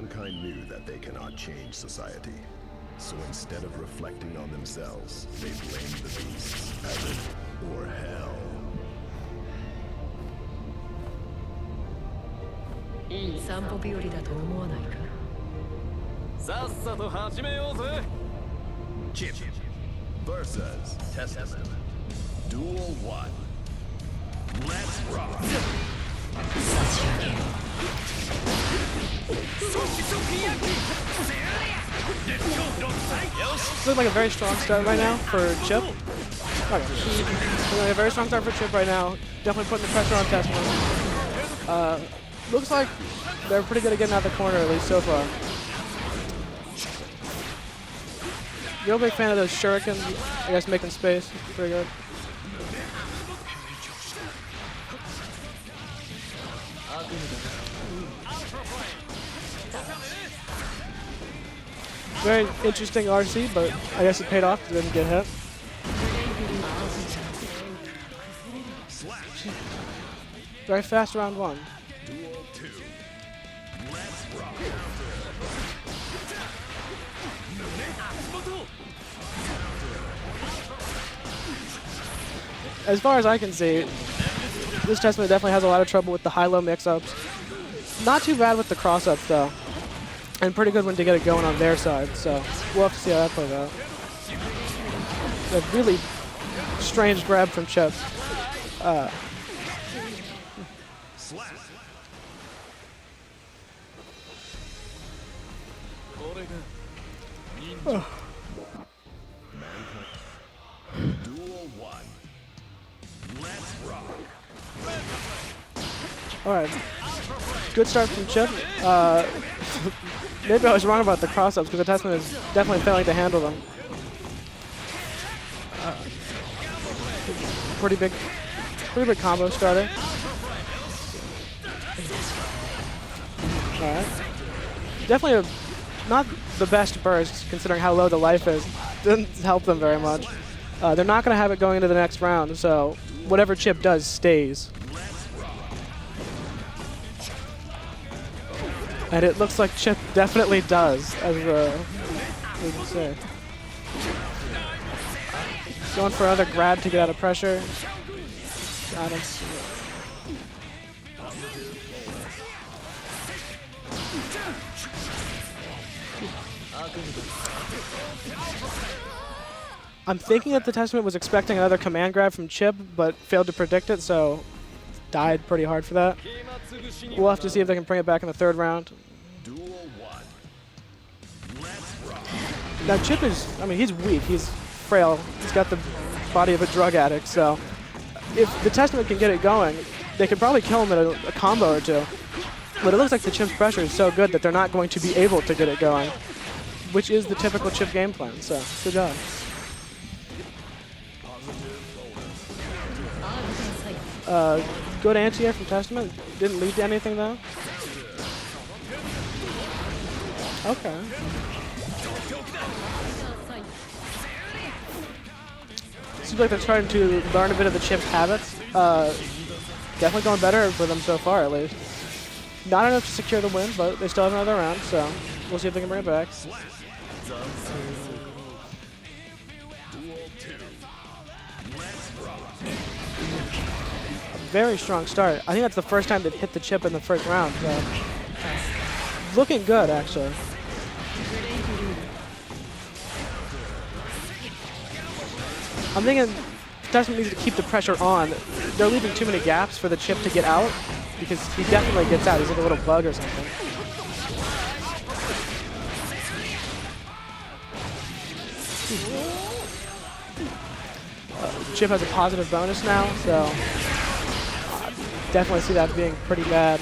Mankind knew that they cannot change society. So instead of reflecting on themselves, they blamed the beasts, heaven, or hell. いい散歩日和だと思わないか。さっさと始めようぜ。Chipp versus Testament. Duel 1. Let's rock. Looks like a very strong start right now for Chipp. Okay. Like a very strong start for Chipp right now. Definitely putting the pressure on Testament. Looks like they're pretty good at getting out of the corner, at least so far. Real big fan of those shurikens, I guess, making space. Pretty good. Very interesting RC, but I guess it paid off because it didn't get hit. Very fast round one. Duel 2. Let's rock. As far as I can see, this Testament definitely has a lot of trouble with the high-low mix-ups. Not too bad with the cross-ups, though. And pretty good one to get it going on their side, so we'll have to see how that plays out. A really strange grab from Chipp. Duel 1. Let's rock. Alright. Good start from Chipp. Maybe I was wrong about the cross-ups because the Testament is definitely failing to handle them. Pretty big combo starter. Alright. Definitely not the best burst considering how low the life is. Doesn't help them very much. They're not going to have it going into the next round, so whatever Chipp does stays. And it looks like Chipp definitely does, as we can say. Going for another grab to get out of pressure. Got him. I'm thinking that the Testament was expecting another command grab from Chipp, but failed to predict it, so died pretty hard for that. We'll have to see if they can bring it back in the third round. Duel 1. Let's rock. Now Chipp is, I mean, he's weak, he's frail, he's got the body of a drug addict, so if the Testament can get it going, they could probably kill him in a combo or two. But it looks like the Chipp's pressure is so good that they're not going to be able to get it going, which is the typical Chipp game plan, so good job. Good anti-air from Testament. Didn't lead to anything though. Okay. Seems like they're starting to learn a bit of the Chipp's habits. Definitely going better for them so far, at least. Not enough to secure the win, but they still have another round, so we'll see if they can bring it back. Very strong start. I think that's the first time they've hit the Chipp in the first round. So. Looking good, actually. I'm thinking Testament needs to keep the pressure on. They're leaving too many gaps for the Chipp to get out because he definitely gets out. He's like a little bug or something. Chipp has a positive bonus now, so definitely see that being pretty bad.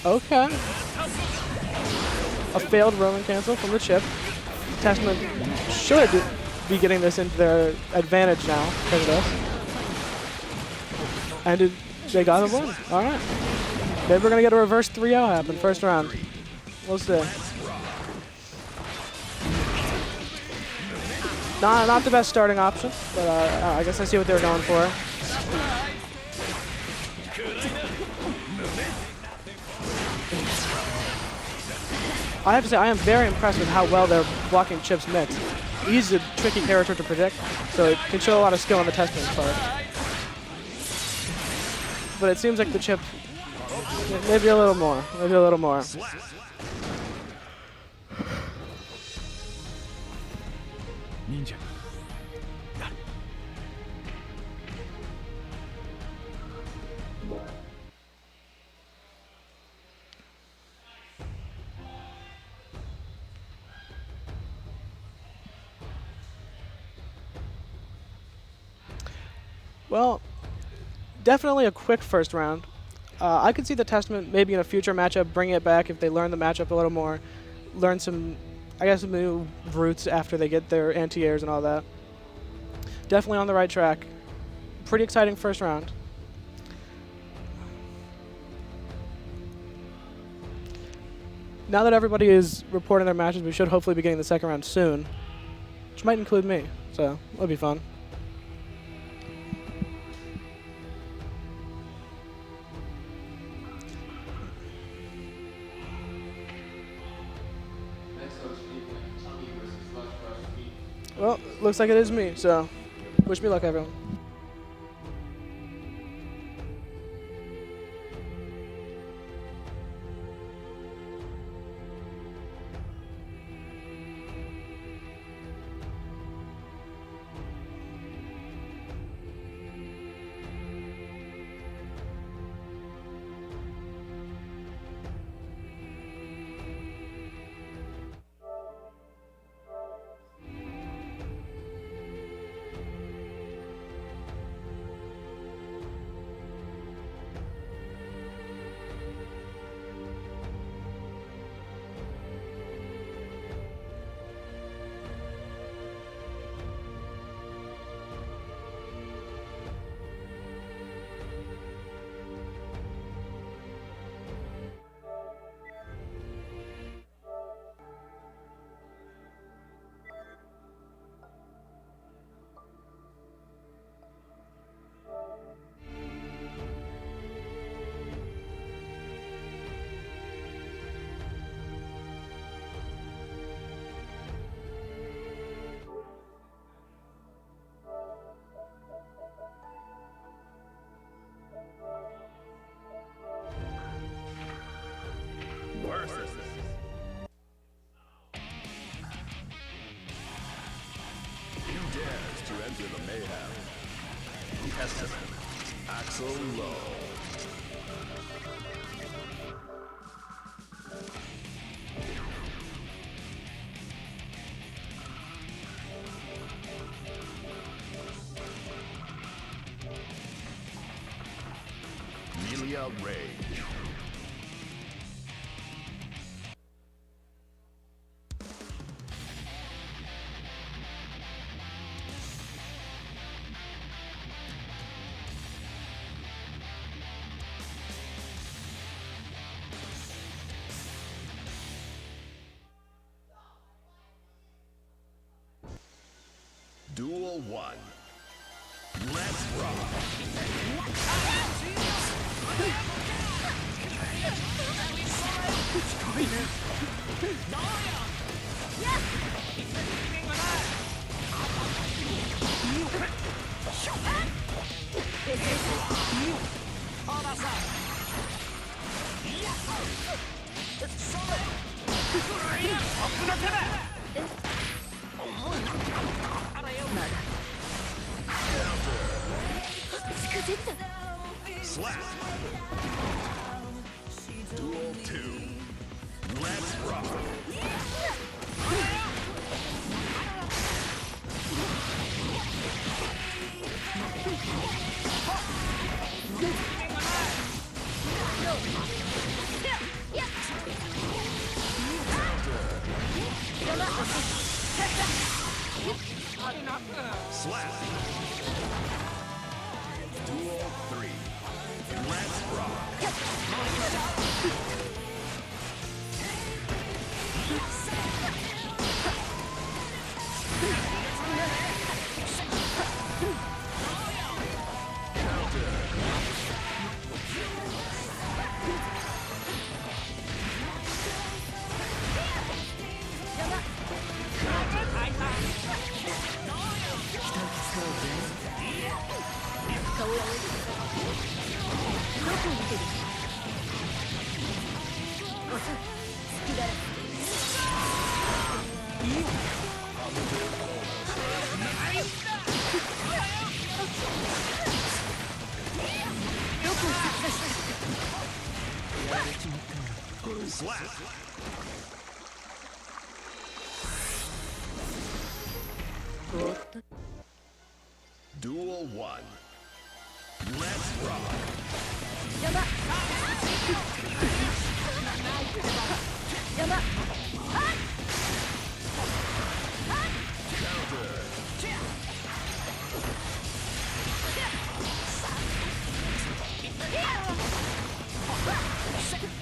Okay. A failed Roman cancel from the Chipp. Testament should be getting this into their advantage now because of this. And they got the win. All right. Maybe we're going to get a reverse 3-0 happen first round. We'll see. Not the best starting option, but I guess I see what they were going for. I have to say, I am very impressed with how well they're blocking Chipp's mix. He's a tricky character to predict, so it can show a lot of skill on the Testament's part. But it seems like the Chipp, maybe a little more, maybe a little more. Ninja. Well, definitely a quick first round. I could see the Testament maybe in a future matchup bringing it back if they learn the matchup a little more, learn some, I guess, some new routes after they get their anti-airs and all that. Definitely on the right track. Pretty exciting first round. Now that everybody is reporting their matches, we should hopefully be getting the second round soon, which might include me, so it'll be fun. Well, looks like it is me, so wish me luck, everyone. Millia Rage. Duel 1. Let's rock. Slap. Duel 2. Let's rock. Slap. Duel 3. Let's rock. Slap! Duel 1. Let's rock! やばやば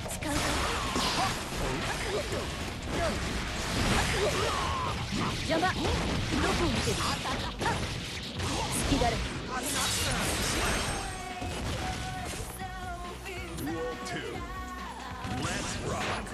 使うかやばどこを見てる好きだらけ Duel 2. Let's rock!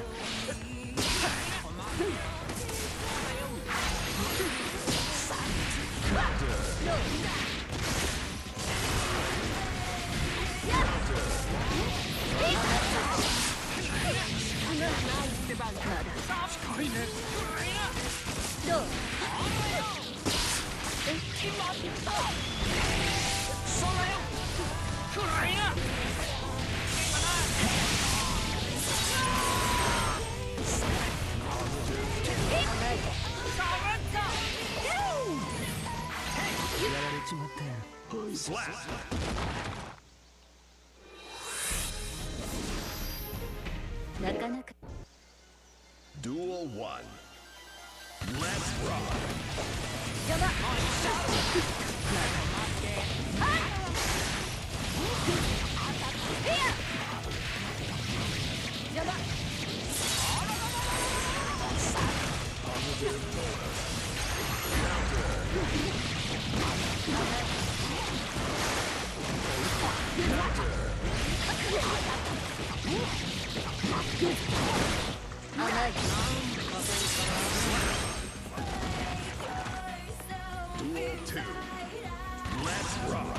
Slap! Duel 1. Let's rock! やばやば Duel 2. Let's rock!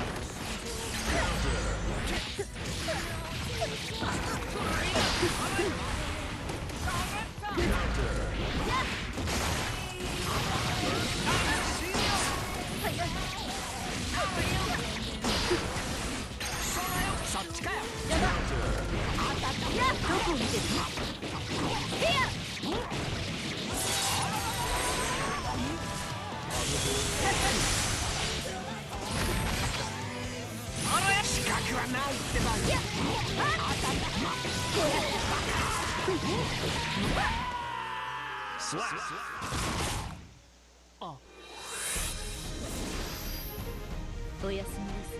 Slap! おやすみなさい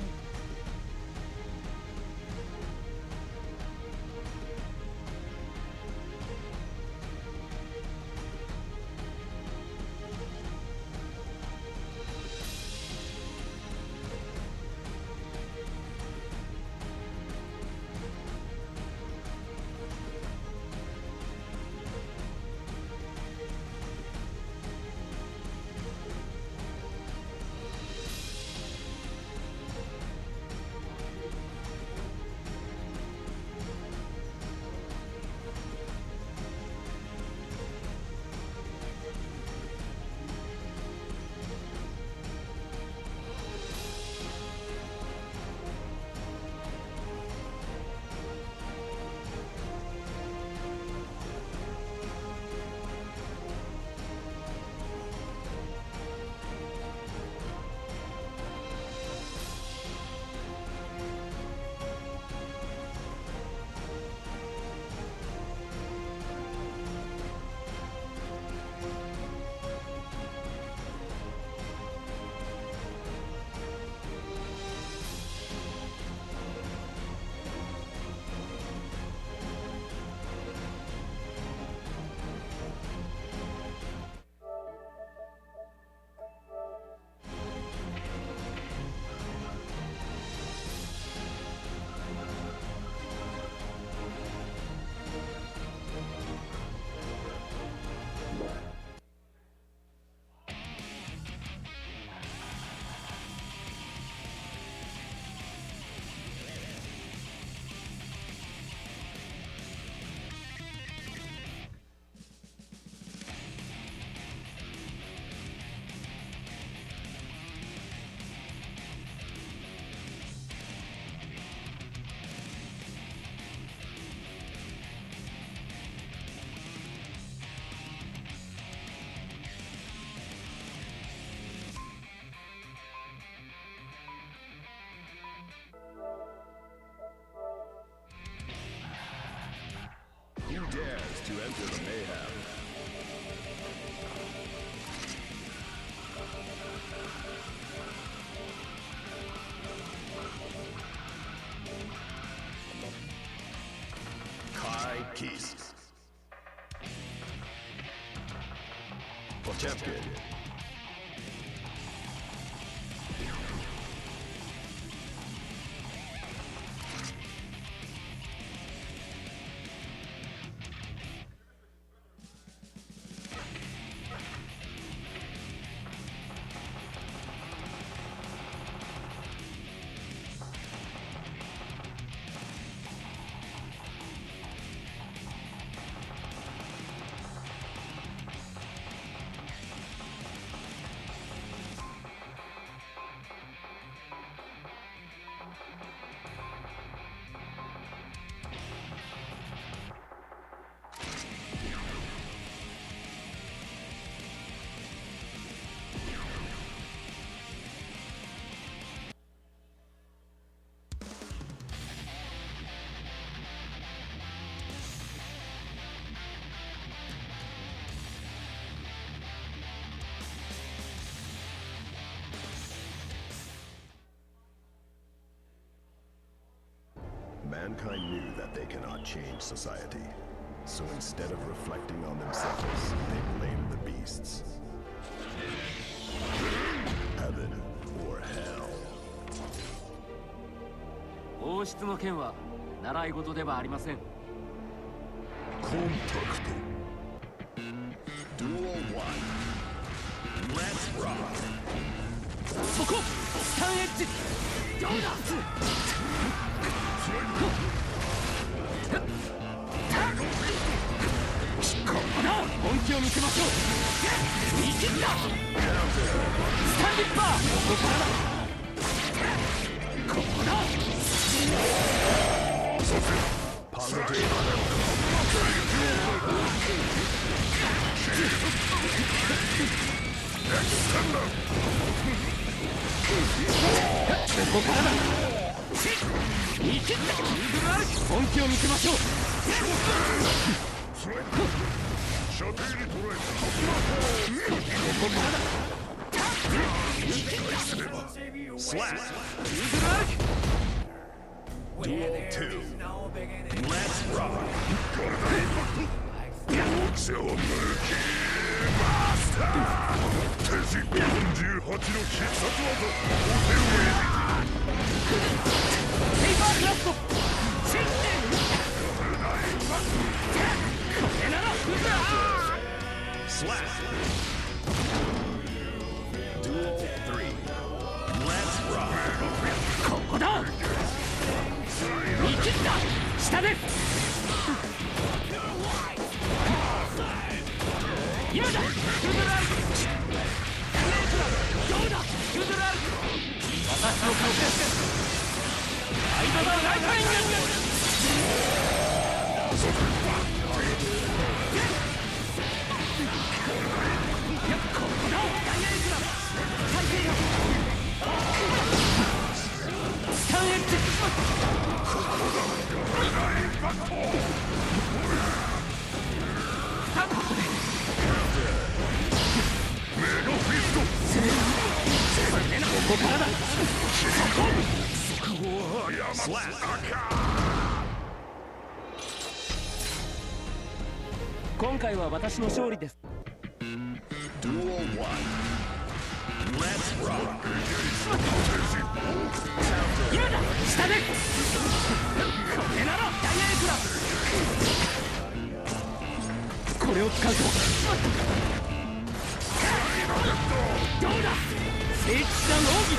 Duel to the mayhem. Kai Keys. Potemkin. Mankind knew that they cannot change society. So instead of reflecting on themselves, they blamed the beasts. Heaven or hell. 王室の件は習い事ではありません。コンタクト。Duel 1. Let's rock. そこスタンエッジどうだ本気を見せましょう見切ったスタンディッパーここからだここだここからだ見切った本気を見せましょう射程に捉えたここからだSlap. Duel 2. Let's rock. 手人48の必殺技ペイパークラフトシンこれならSlap. Duel 3. Let's rock. ここだ見切った下で今だクードルアルどうだクードルアル私の顔ですアイドルライフラインここだダイヤエクラ最低よスタンエッジここからだ今回は私の勝利です Duel 1. Let's rock. 今だ下でこれならダイヤエクラこれを使うとどうだ聖地だ奥義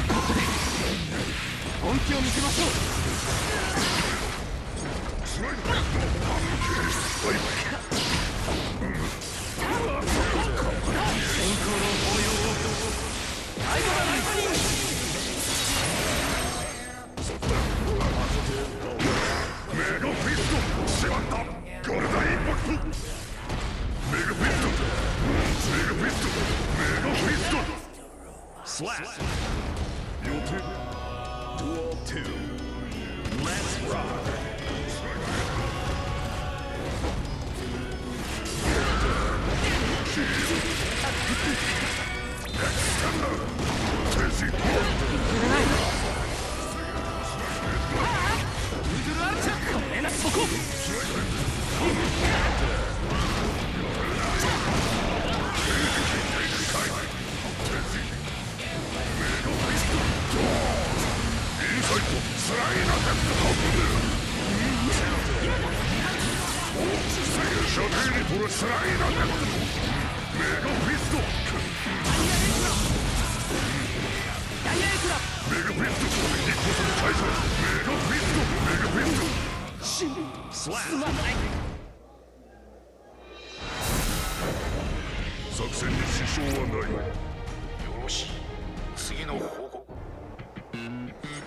ここで本気を見せましょう先行の抱擁を最後はライフリング Duel 2. Let's rock.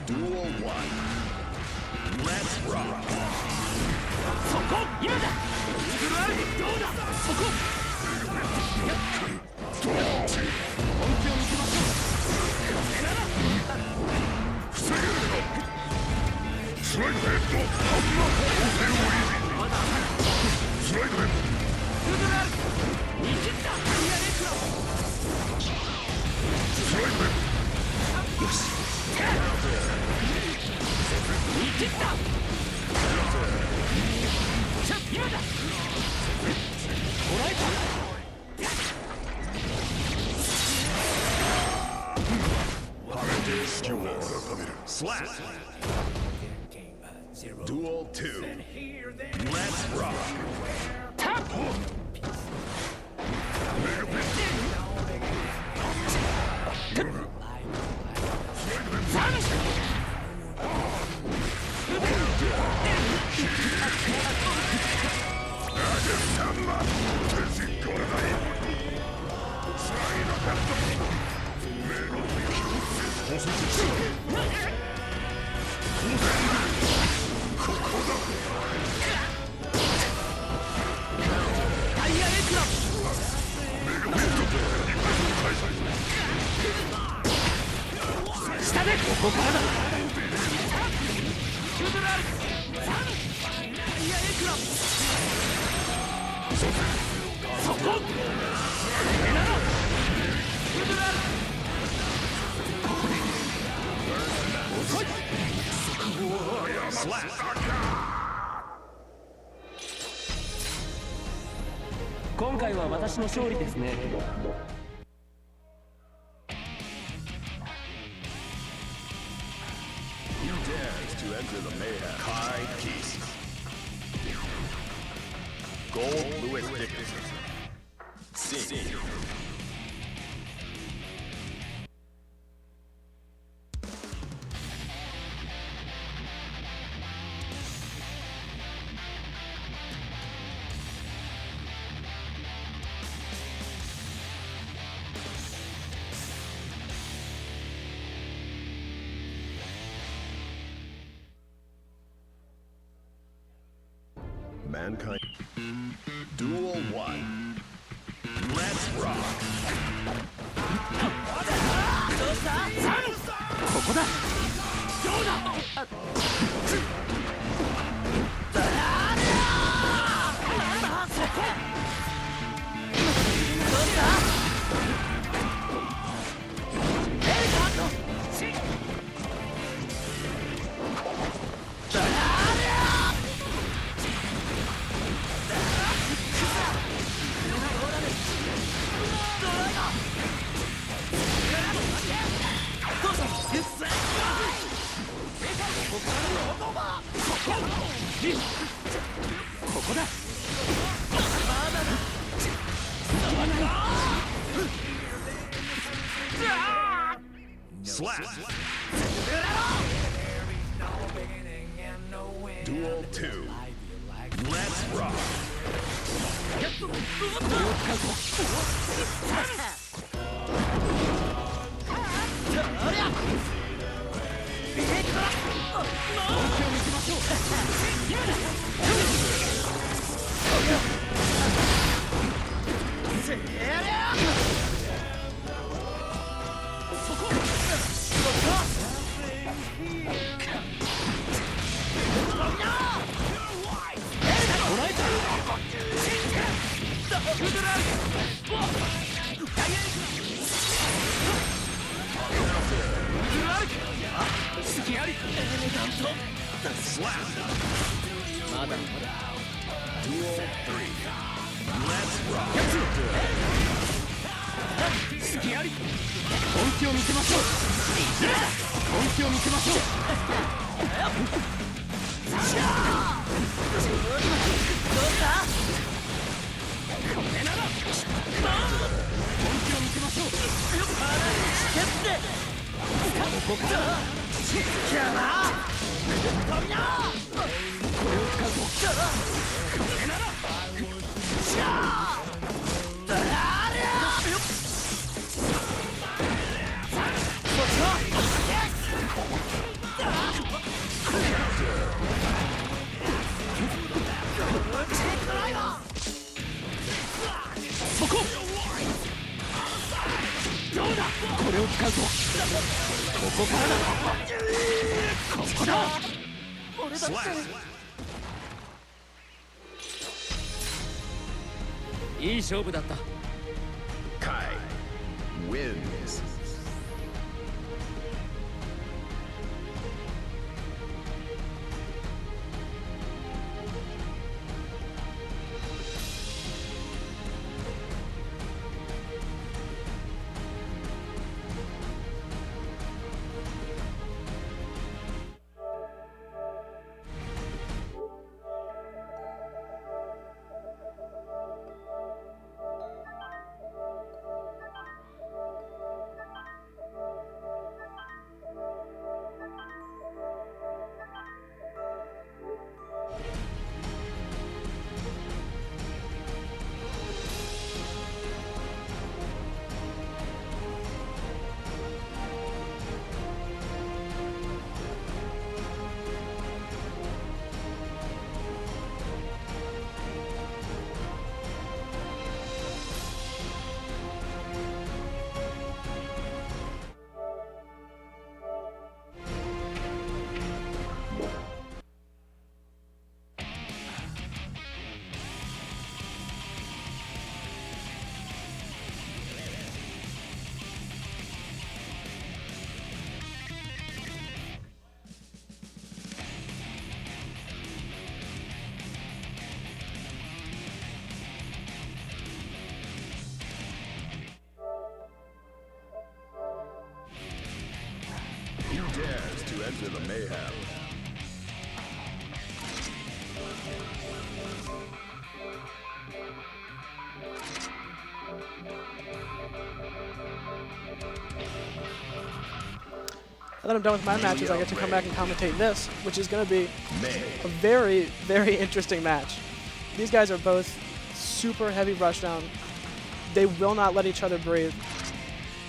Duel 1. Let's rock. そこ今だ。どうだそこ。本気を見せましょう。これなら。防げるか。スライドヘッド。ハンマー攻勢を維持。スライドヘッド。ルドラル。見切った。リアレクラ。スライドヘッド。よし。見切った。チャッ今だ。捉えた。Slap. Duel 2. Let's rock. Tap. Slap. 今回は私の勝利ですね。Who dares to enter the mayhem? Kai Peace. Gold Louis Dickinson. C. Mankind. Duel 1. Let's rock. ここだ。どうだ。ここだ。Slap. Duel 2. Let's rock. Duel 3. Let's rock. 隙あり。本気を見せましょう。本気を見せましょう。どうだ。これなら。本気を見せましょう。ここから。やば。飛びな。これを使うと。これなら。そこ。どうだ。これを使うと。ここからだ。ここだ。俺だって。いい勝負だった。Kai wins. Dares to enter the mayhem. Now that I'm done with my matches, I get to come back and commentate this, which is going to be a very, very interesting match. These guys are both super heavy rushdown. They will not let each other breathe.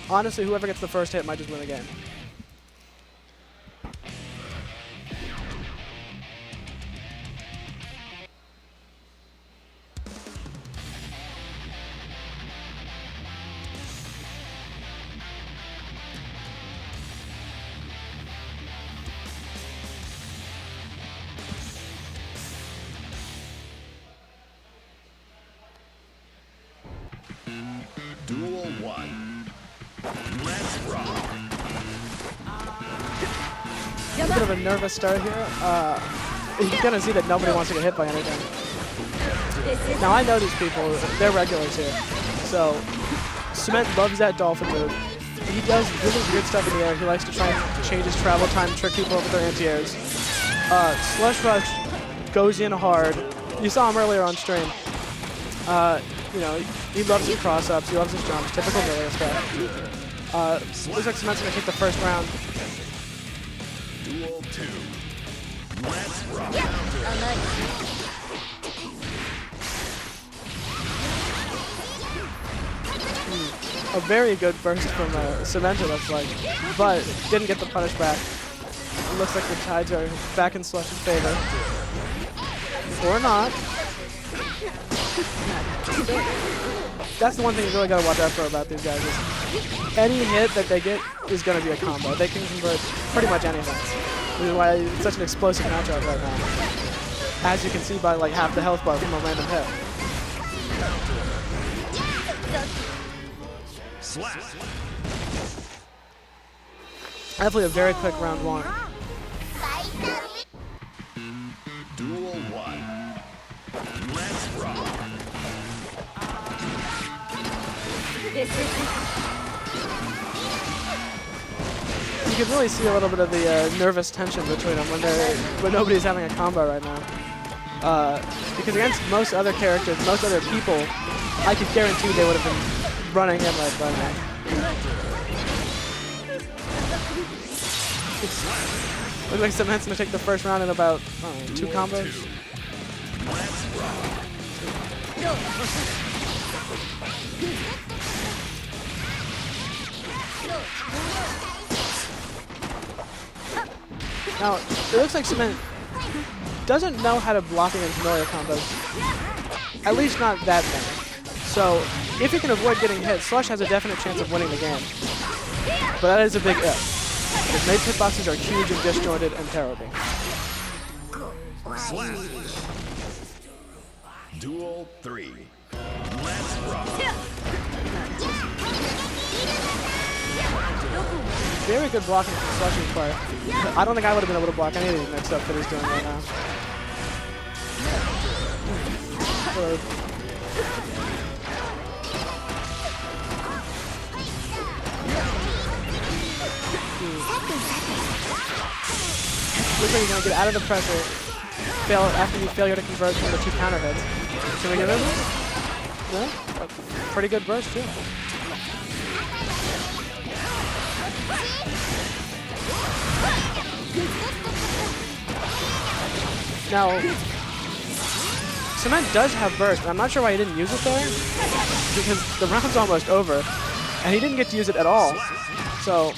Honestly, whoever gets the first hit might just win the game. Duel 1. Let's rock. A bit of a nervous start here. You're going to see that nobody wants to get hit by anything. Now, I know these people. They're regulars here. So, Cement loves that dolphin move. He does really weird stuff in the air. He likes to try and change his travel time, trick people with their anti-airs. Slush Rush goes in hard. You saw him earlier on stream. You know, he loves his cross-ups, he loves his jumps, typical Millia stuff. Looks like Cement's going to take the first round. Duel 2. Let's rock. A very good burst from Cement, it looks like, but didn't get the punish back. It looks like the tides are back in Slush's favor. Or not. That's the one thing you really got to watch out for about these guys is any hit that they get is going to be a combo. They can convert pretty much anything. Which is why it's such an explosive matchup right now. As you can see by like half the health bar from a random hit. Definitely a very quick round one. Duel 1. Let's rock. You can really see a little bit of the nervous tension between them when nobody's having a combo right now. Because against most other characters, most other people, I could guarantee they would have been running in right by now. Looks like Cement's gonna take the first round in about, I don't know, 2 combos. Now, it looks like Cement doesn't know how to block against Millia combos. At least not that many. So, if he can avoid getting hit, Slush has a definite chance of winning the game. But that is a big if. Because Nate's hitboxes are huge and disjointed and terrible. Slash. Duel 3. Let's rock. Very good blocking from Slush's part. I don't think I would have been able to block any of these mixed up that he's doing right now. Looks like he's going to get out of the pressure after the failure to convert from the 2 counter hits. Can we get rid of this? No? A pretty good burst, too. Now, Cement does have burst, and I'm not sure why he didn't use it there, because the round's almost over, and he didn't get to use it at all. So,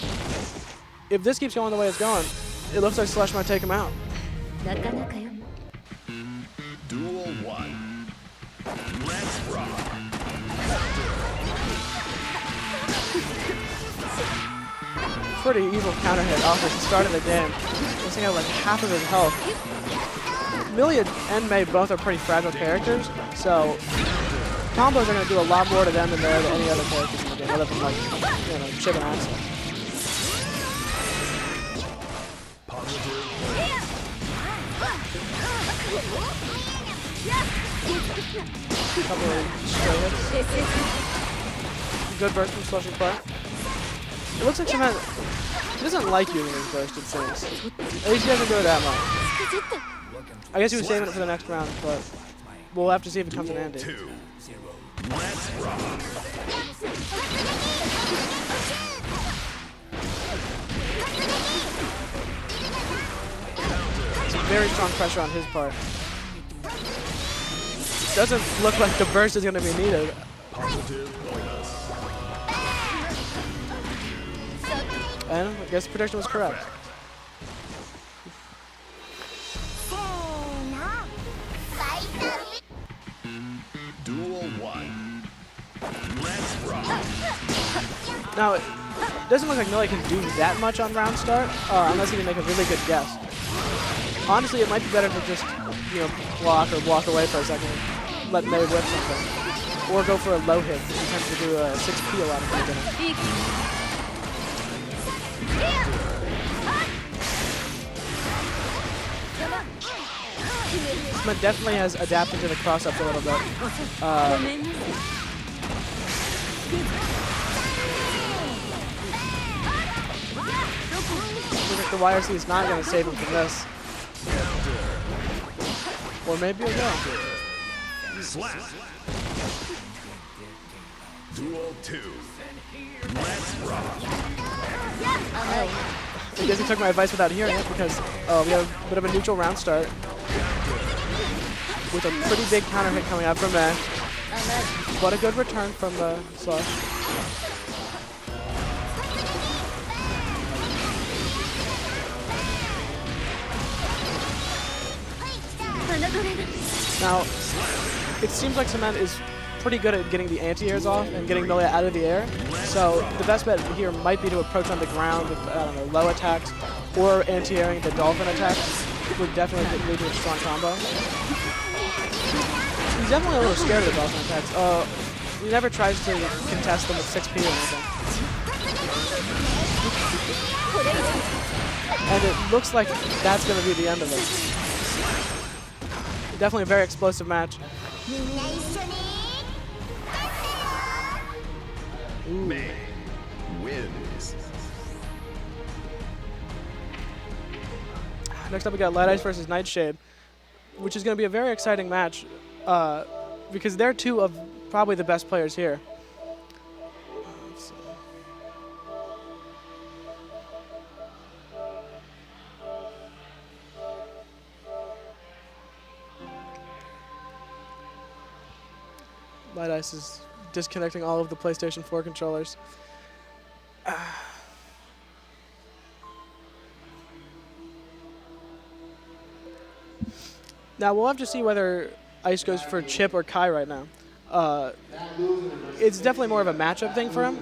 if this keeps going the way it's going, it looks like Slush might take him out. Duel 1. Let's rock. Pretty evil counter hit off at the start of the game. This thing had like half of his health. Millia and May both are pretty fragile characters, so combos are going to do a lot more to them than they are to any other characters in the game, other than like, you know, Chipp and Axel. Couple of straight hits. Good burst from Slush's part. It looks like Cement doesn't like using his burst, it seems. At least he doesn't do it that much. I guess he was saving it for the next round, but we'll have to see if it comes in handy. Let's rock. Some very strong pressure on his part. Doesn't look like the burst is going to be needed. And I guess the prediction was correct. Duel 1. Let's rock. Now, it doesn't look like Millia can do that much on round start, unless he can make a really good guess. Honestly, it might be better to just, you know, block or walk away for a second, let May whip something, or go for a low hit. He tends to do a 6P a lot of the beginning. Cement definitely has adapted to the cross-ups a little bit. Looks like the YRC is not going to save him from this. Or maybe it will. Slap. Duel 2. Let's rock. I guess he took my advice without hearing it because we have a bit of a neutral round start with a pretty big counter hit coming out from May. But a good return from Slush. Now, it seems like Cement is pretty good at getting the anti-airs off and getting Millia out of the air. So the best bet here might be to approach on the ground with, I don't know, low attacks or anti-airing the dolphin attacks would definitely lead to a strong combo. He's definitely a little scared of the dolphin attacks. He never tries to contest them with 6P or anything. And it looks like that's going to be the end of it. Definitely a very explosive match. May wins. Next up, we got Lightice versus Nightshade, which is going to be a very exciting match because they're two of probably the best players here. Let's see. Lightice is disconnecting all of the PlayStation 4 controllers. Now we'll have to see whether Ice goes for Chipp or Kai right now. It's definitely more of a matchup thing for him,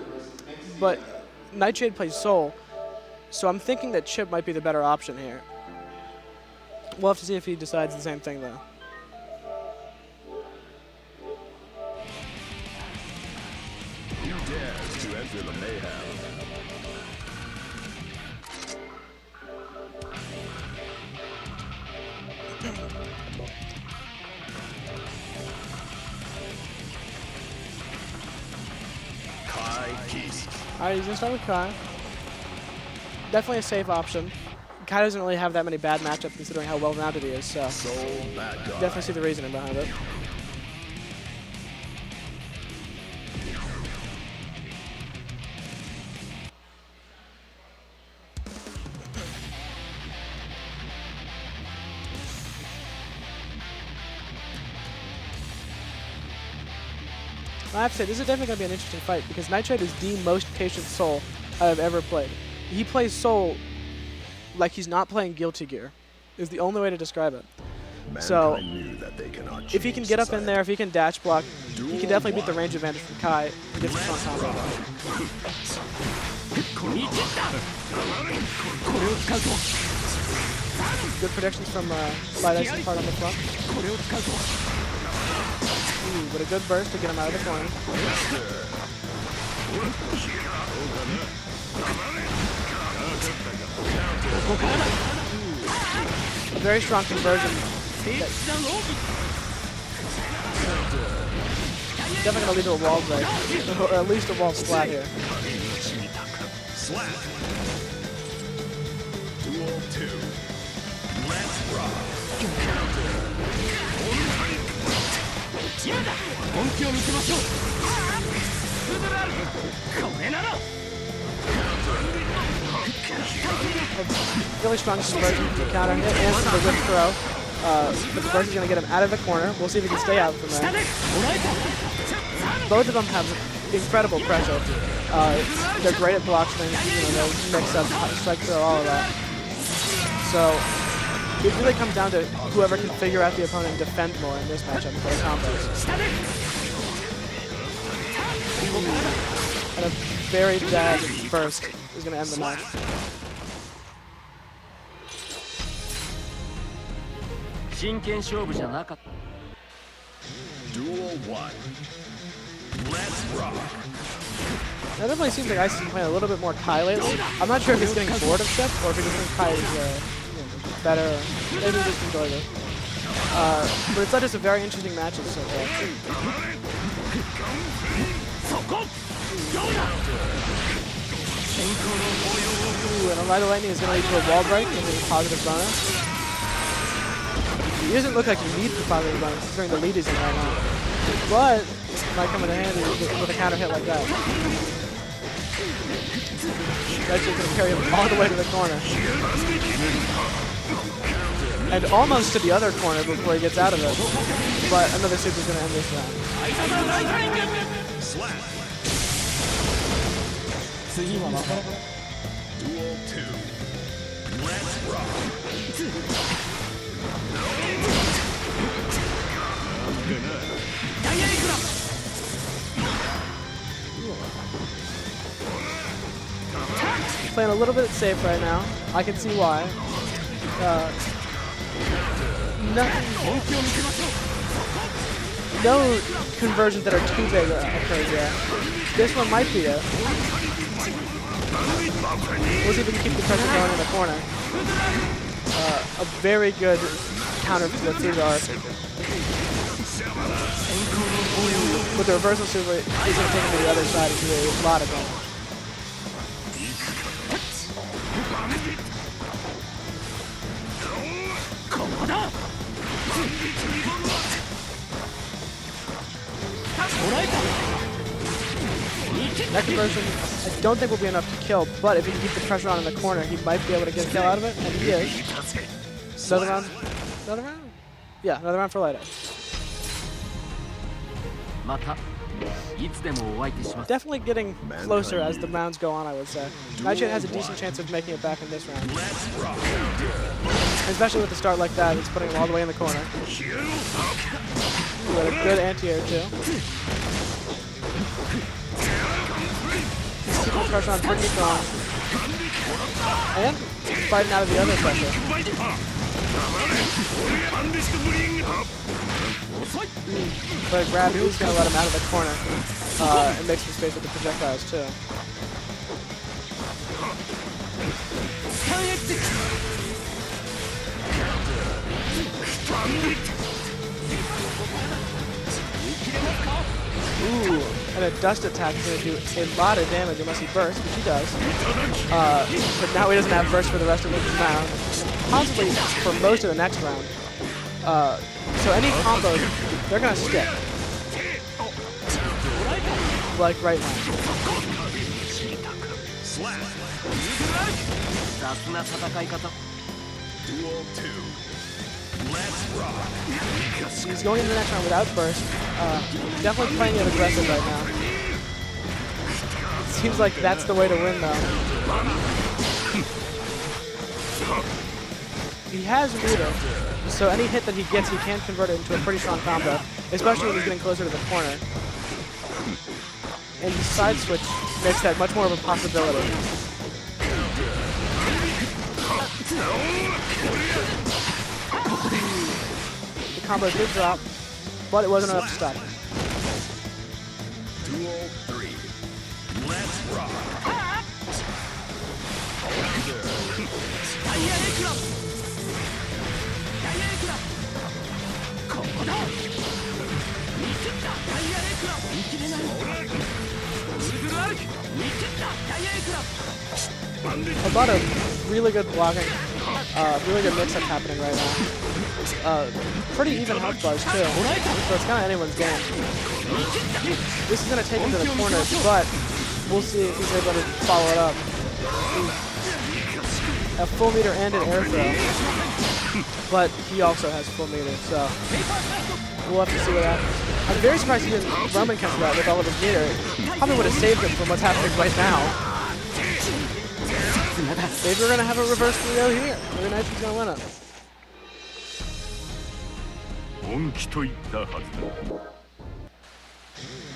but Nightshade plays Soul, so I'm thinking that Chipp might be the better option here. We'll have to see if he decides the same thing though. Who dares to enter the mayhem? Alright, he's gonna start with Kai. Definitely a safe option. Kai doesn't really have that many bad matchups considering how well-rounded he is, so definitely see the reasoning behind it. I have to say, this is definitely going to be an interesting fight because Nightshade is the most patient Soul I have ever played. He plays Soul like he's not playing Guilty Gear, is the only way to describe it. So, if he can get up in there, if he can dash block, he can definitely beat the range advantage from Kai and get some strong combo. Good predictions from Lightice's part on the front. Ooh, but a good burst to get him out of the corner. A very strong conversion. Definitely going to lead to a wall break, or at least a wall splat here. Duel 2. Let's rock. Really strong conversion to the counter hit and from the whip throw. But the burst is going to get him out of the corner. We'll see if he can stay out from there. Both of them have incredible pressure. They're great at block swings, they mix up, strike throw, all of that. So it really comes down to whoever can figure out the opponent and defend more in this matchup for the combos. And a very bad burst is going to end the match. Duel 1. Let's rock. That definitely seems like Ice has been playing a little bit more Kai lately. I'm not sure if he's getting bored of Chipp or if he just thinks Kai is better. Maybe he just enjoys it. But it's just a very interesting match so far. Ooh, and a Light of Lightning is going to lead to a wall break and a positive bonus. He doesn't look like he needs the positive bonus considering the lead he's in right now. But it might come in handy with a counter hit like that. That's just going to carry him all the way to the corner. And almost to the other corner before he gets out of it. But another super is going to end this round. Duel 2. Let's rock. Playing a little bit safe right now. I can see why. No conversions that are too big occurred yet. This one might be it. We'll see if we can keep the pressure going in the corner. A very good counter to through the arc. With the reversal super, he's going to take him to the other side and do a lot of damage. That conversion, I don't think will be enough to kill, but if he can keep the pressure on in the corner, he might be able to get a kill out of it, and he is. Another round? Another round? Yeah, another round for Lightice. Definitely getting closer as the rounds go on, I would say. Nightshade has a decent chance of making it back in this round. Especially with the start like that, it's putting him all the way in the corner. With a good anti-air too. Keeping pressure on pretty strong. And fighting out of the other pressure. But grab, he's going to let him out of the corner and make some space with the projectiles too. Ooh, and a dust attack is going to do a lot of damage unless he bursts, which he does. But now he doesn't have burst for the rest of the round, possibly for most of the next round. So any combos, they're going to stick. Like right now. He's going into the next round without burst. Definitely playing it aggressive right now. Seems like that's the way to win though. He has meter, so any hit that he gets, he can convert it into a pretty strong combo, especially when he's getting closer to the corner. And the side switch makes that much more of a possibility. The combo did drop, but it wasn't enough to stop him. Duel 3. Let's rock. A lot of really good blocking, really good mix-up happening right now. Pretty even health bars too, so it's kind of anyone's game. This is going to take him to the corner, but we'll see if he's able to follow it up. A full meter and an air throw, but he also has full meter, so we'll have to see what happens. I'm very surprised he didn't Roman cancel that with all of his meter. Probably would have saved him from what's happening right now. Maybe we're going to have a reverse 3-0 here. Maybe Nightshade's going to win it.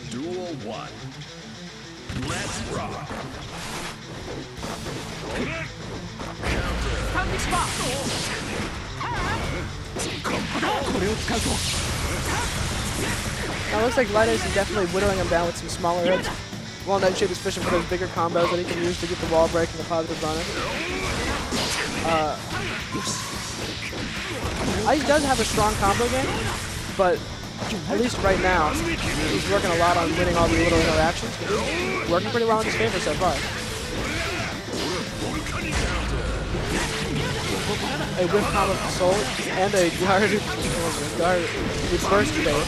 Duel 1. Let's rock. Now it looks like Lightice is definitely whittling him down with some smaller hits, while Nightshade is fishing for those bigger combos that he can use to get the wall break and the positive bonus. Ice does have a strong combo game, but at least right now, he's working a lot on winning all the little interactions. It's working pretty well in his favor so far. A whiff combo for Soul and a guard with burst bait.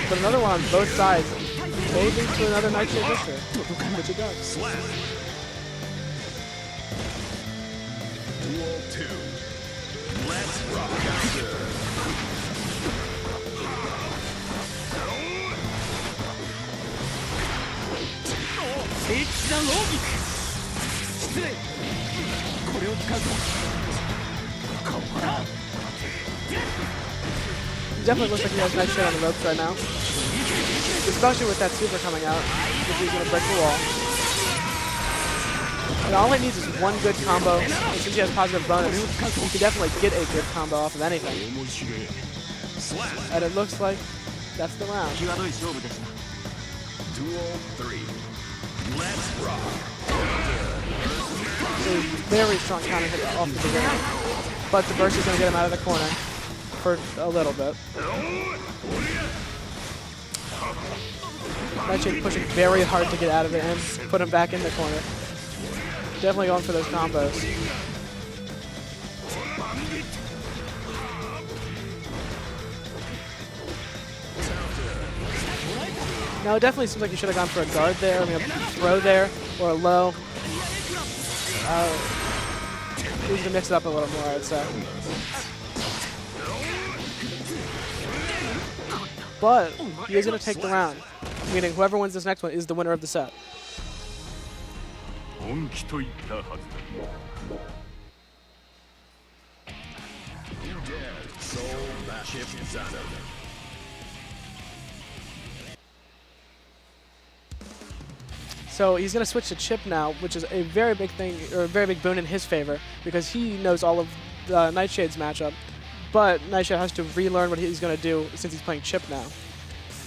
But another one on both sides may lead to another Nightshade victory, which it does. Duel 2. Let's rock. He definitely looks like he has Nightshade on the ropes right now, especially with that super coming out, if he's going to break the wall. And all he needs is one good combo, and since he has positive bonus, he can definitely get a good combo off of anything. And it looks like that's the round. Duel 3. Let's rock. A very strong counter hit off the beginning. but the burst is going to get him out of the corner for a little bit. Nightshade pushing very hard to get out of it and put him back in the corner. Definitely going for those combos. Now it definitely seems like you should have gone for a guard there, I mean a throw there, or a low. Needs to mix it up a little more, I'd say. But he is going to take the round, meaning whoever wins this next one is the winner of the set. 本気と言ったはずだ Chipp Xanadu. So he's going to switch to Chipp now, which is a very big thing, or a very big boon in his favor, because he knows all of Nightshade's matchup. But Nightshade has to relearn what he's going to do since he's playing Chipp now.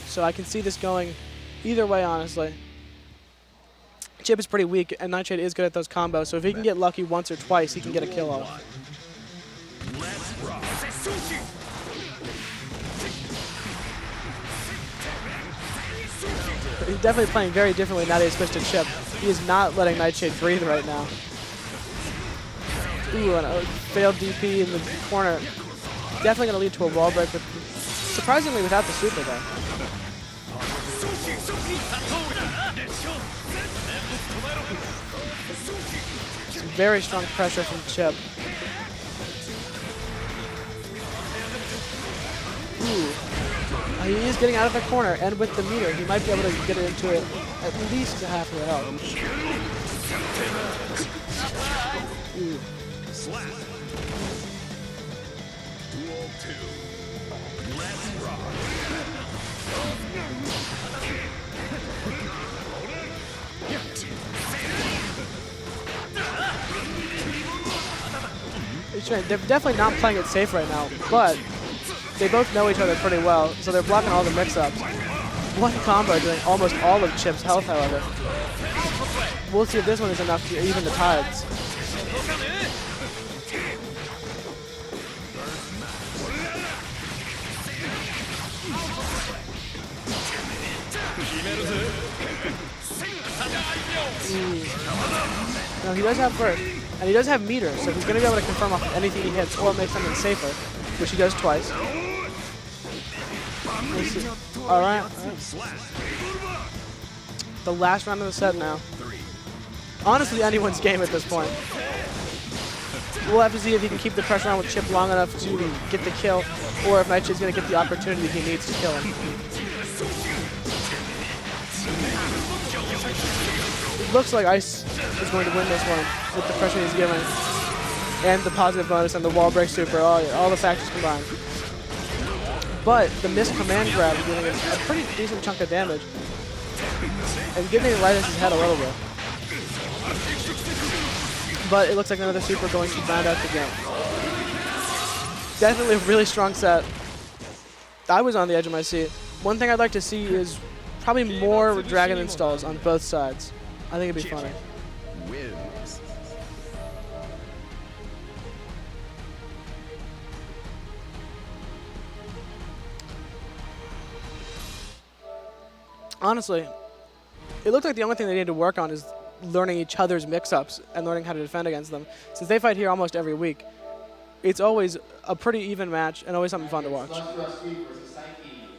So I can see this going either way, honestly. Chipp is pretty weak, and Nightshade is good at those combos, so if he can get lucky once or twice, he can get a kill off. But he's definitely playing very differently now that he's switched to Chipp. He is not letting Nightshade breathe right now. Ooh, and a failed DP in the corner. Definitely going to lead to a wall break, but surprisingly without the super though. Some very strong pressure from Chipp. Ooh. He is getting out of the corner, and with the meter, he might be able to get it into it at least half of the health. Ooh. They're definitely not playing it safe right now, but they both know each other pretty well, so they're blocking all the mix-ups. One combo doing almost all of Chipp's health, however. We'll see if this one is enough to even the tides. No, he does have burst, and he does have meter, so he's going to be able to confirm off anything he hits or make something safer, which he does twice. All right. The last round of the set now. Honestly, anyone's game at this point. We'll have to see if he can keep the pressure on with Chipp long enough to get the kill, or if Nightshade's going to get the opportunity he needs to kill him. It looks like Ice is going to win this one with the pressure he's giving, and the positive bonus and the wall break super, all the factors combined. But the missed command grab is doing a pretty decent chunk of damage, and giving Lightice's head a little bit. But it looks like another super going to round out the game. Definitely a really strong set. I was on the edge of my seat. One thing I'd like to see is probably more dragon installs on both sides. I think it'd be funny. Wins. Honestly, it looked like the only thing they need to work on is learning each other's mix-ups and learning how to defend against them. Since they fight here almost every week, it's always a pretty even match and always something fun to watch. SlushRushSweep versus Psyche.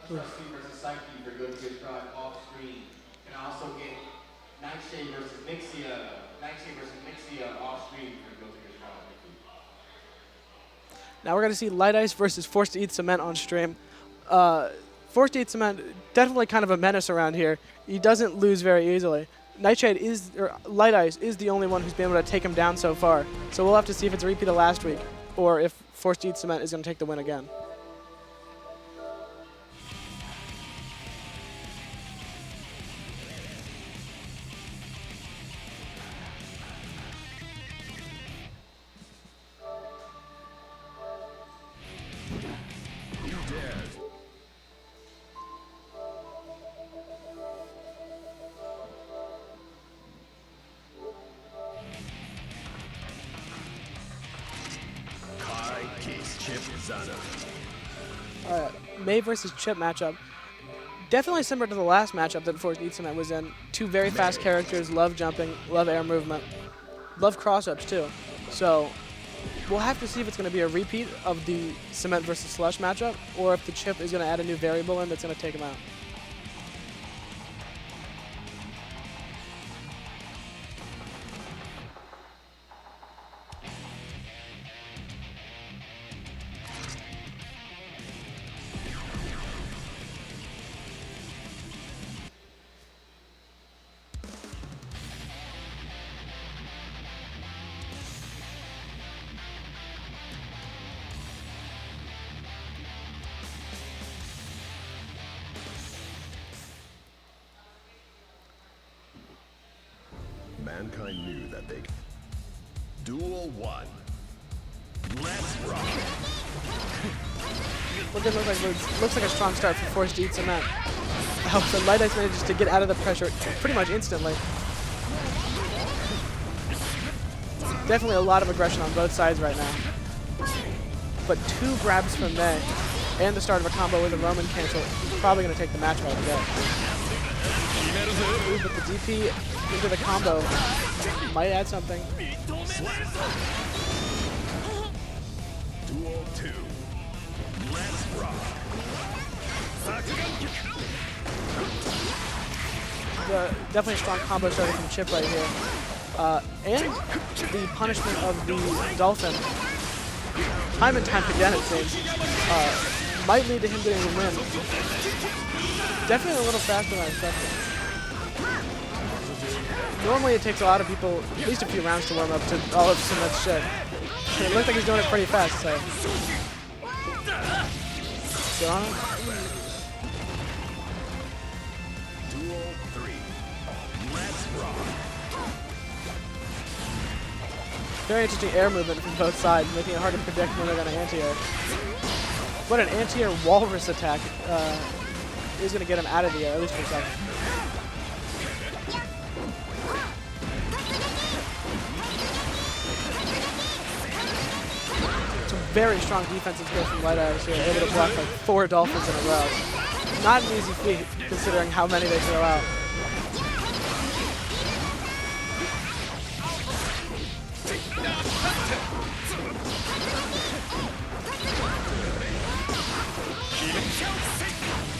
SlushRushSweep versus Psyche for good to get tried off screen. And also get Nightshade versus Millia. Nightshade versus Millia off screen for good to get tried. Now we're going to see Lightice versus Forced to Eat Cement on stream. Forced to Eat Cement, definitely kind of a menace around here. He doesn't lose very easily. Nightshade Lightice is the only one who's been able to take him down so far. So we'll have to see if it's a repeat of last week, or if Forced to Eat Cement is going to take the win again. Chipp Xanadu. May versus Chipp matchup. Definitely similar to the last matchup that Force Eat Cement was in. Two very fast characters, love jumping, love air movement, love cross-ups too. So we'll have to see if it's going to be a repeat of the Cement versus Slush matchup, or if the Chipp is going to add a new variable in that's going to take him out. Mankind knew that they... Duel 1. Let's rock. Looks like a strong start for Force Eat Cement. So Lightice manages to get out of the pressure pretty much instantly. Definitely a lot of aggression on both sides right now. But 2 grabs from May and the start of a combo with a Roman cancel is probably going to take the match right away. Ooh, but the DP into the combo might add something. Duel 2. Let's rock. Definitely a strong combo starting from Chipp right here. And the punishment of the Dolphin, time and time again it seems, might lead to him getting the win. Definitely a little faster than I expected. Normally it takes a lot of people, at least a few rounds to warm up to all of Cement's shit. And it looks like he's doing it pretty fast, so. Get on him. Duel 3. Let's rock. Very interesting air movement from both sides, making it hard to predict when they're going to anti-air. But an anti-air walrus attack is going to get him out of the air, at least for a second. Some very strong defensive skills from Lightice here, able to block like 4 Dolphins in a row. Not an easy feat, considering how many they throw out.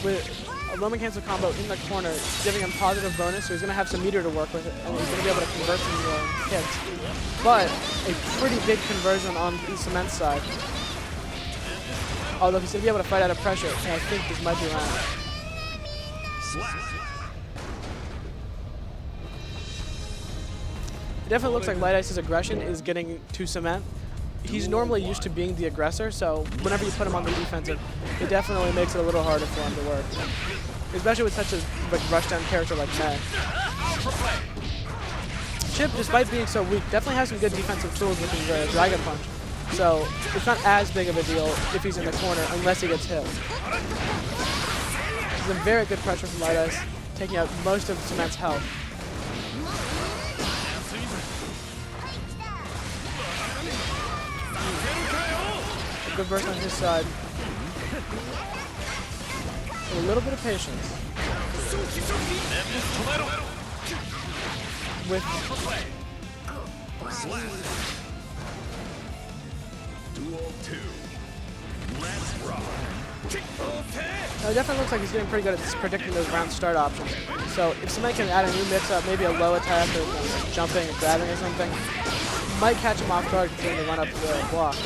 With a Roman cancel combo in the corner, giving him positive bonus, so he's going to have some meter to work with, and he's going to be able to convert some hits. But a pretty big conversion on the Cement side. Although he's going to be able to fight out of pressure, and I think this might be round. It definitely looks like Lightice's aggression is getting to Cement. He's normally used to being the aggressor, so whenever you put him on the defensive, it definitely makes it a little harder for him to work. Especially with such a rushdown character like May. Chipp, despite being so weak, definitely has some good defensive tools with his Dragon Punch. So it's not as big of a deal if he's in the corner, unless he gets hit. This is a very good pressure from Lightice, taking out most of Cement's health. Good burst on his side. A little bit of patience. With Duel 2. Let's rock. It definitely looks like he's getting pretty good at predicting those round start options. So if somebody can add a new mix-up, maybe a low attack or jumping or grabbing or something, might catch him off guard considering they run up the block.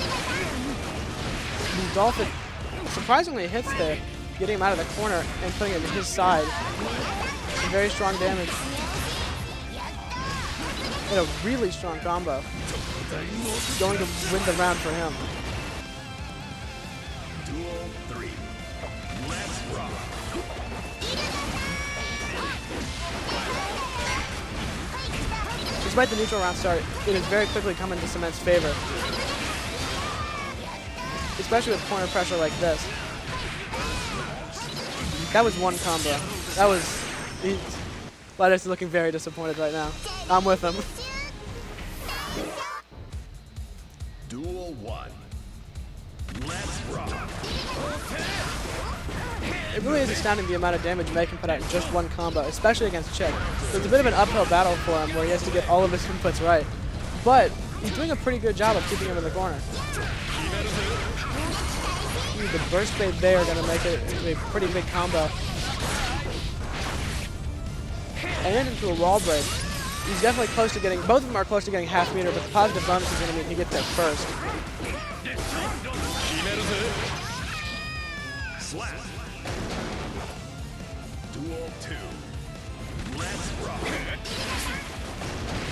The Dolphin surprisingly hits there, getting him out of the corner and putting it to his side. Some very strong damage. And a really strong combo. Going to win the round for him. Duel 3. Let's rock. Despite the neutral round start, it has very quickly come into Cement's favor. Especially with corner pressure like this. That was one combo. That was... Lightice is looking very disappointed right now. I'm with him. Duel 1. Let's It really is astounding the amount of damage May can put out in just one combo, especially against Chipp. So it's a bit of an uphill battle for him where he has to get all of his inputs right. But he's doing a pretty good job of keeping him in the corner. The burst bait there are going to make it into a pretty big combo. And into a wall break. He's definitely close to getting, both of them are close to getting half meter, but the positive bonus is going to mean he gets there first. Slap. Duel 2. Let's rock.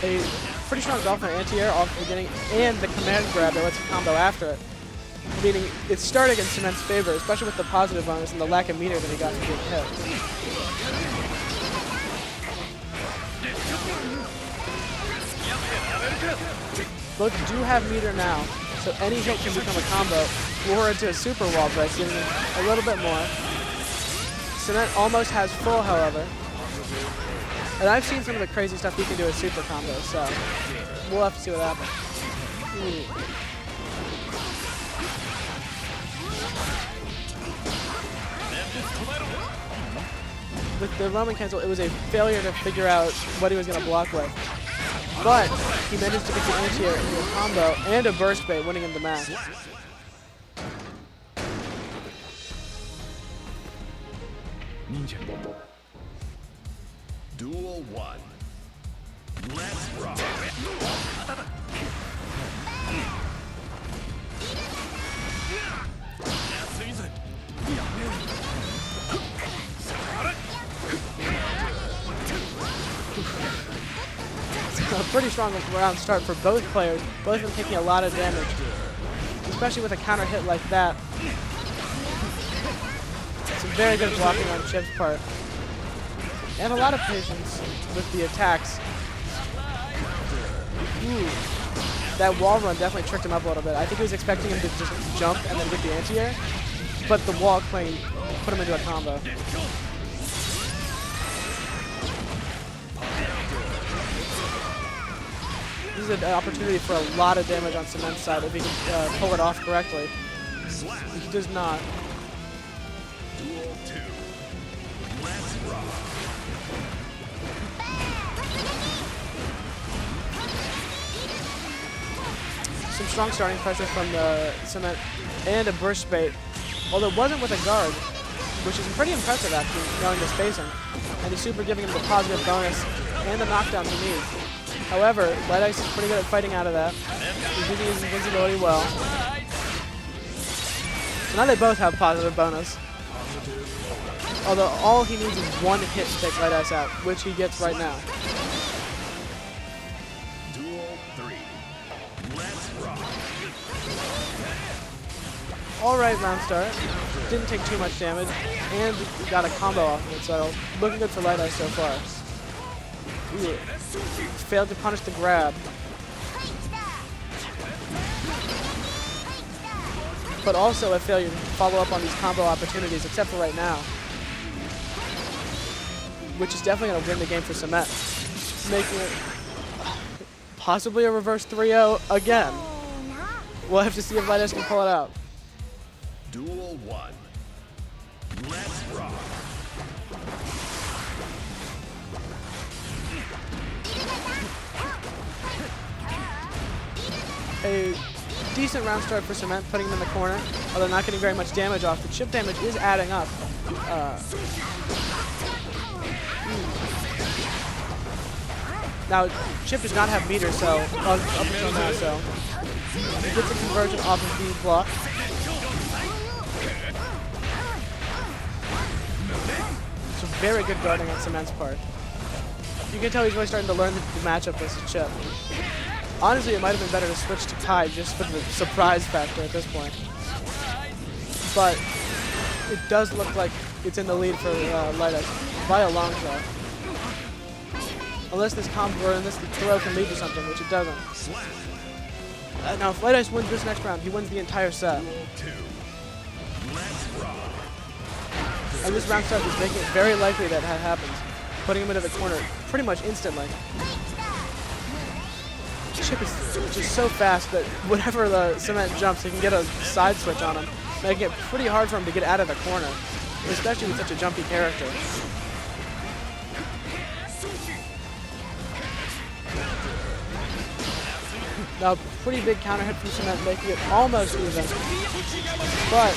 A pretty strong dolphin anti-air off the beginning, and the command grab that lets you combo after it. Meaning it's starting in Cement's favor, especially with the positive bonus and the lack of meter that he got from being hit. Both do have meter now, so any hit can become a combo, or into a super wall break, giving him a little bit more. Cement almost has full, however. And I've seen some of the crazy stuff he can do with super combos, so we'll have to see what happens. With the Roman cancel, it was a failure to figure out what he was going to block with. But he managed to get the anti-air into a combo and a burst bait, winning him the match. Duel 1. Let's rock. A pretty strong round start for both players, both of them taking a lot of damage, especially with a counter hit like that. Some very good blocking on Chipp's part, and a lot of patience with the attacks. Ooh, that wall run definitely tricked him up a little bit. I think he was expecting him to just jump and then get the anti-air, but the wall clean put him into a combo. This is an opportunity for a lot of damage on Cement's side if he can pull it off correctly. He does not. Duel 2. Let's rock. Some strong starting pressure from the Cement and a burst bait, although it wasn't with a guard, which is pretty impressive actually, knowing the spacing. And the super giving him the positive bonus and the knockdown he needs. However, Lightice is pretty good at fighting out of that. He's using his invincibility well. So now they both have positive bonus. Although all he needs is one hit to take Lightice out, which he gets right now. Duel 3. Let's rock. Alright round start. Didn't take too much damage, and got a combo off of it, so looking good for Lightice so far. Ooh. Failed to punish the grab. But also a failure to follow up on these combo opportunities, except for right now. Which is definitely going to win the game for Cement. Making it possibly a reverse 3-0 again. We'll have to see if Lightice can pull it out. Duel 1. Let's rock. A decent round start for Cement, putting him in the corner, although not getting very much damage off. The chip damage is adding up. Now, Chipp does not have meter, so up until now, so he gets a conversion off of the block. So very good guarding on Cement's part. You can tell he's really starting to learn the matchup versus Chipp. Honestly, it might have been better to switch to Kai just for the surprise factor at this point. But it does look like it's in the lead for Lightice by a long shot. Unless this combo or unless the throw can lead to something, which it doesn't. Now, if Lightice wins this next round, he wins the entire set. And this round start is making it very likely that that happens, putting him into the corner pretty much instantly. Chipp is just so fast that whenever the Cement jumps, he can get a side switch on him. making it pretty hard for him to get out of the corner, especially with such a jumpy character. Now, pretty big counter hit from Cement, making it almost even, but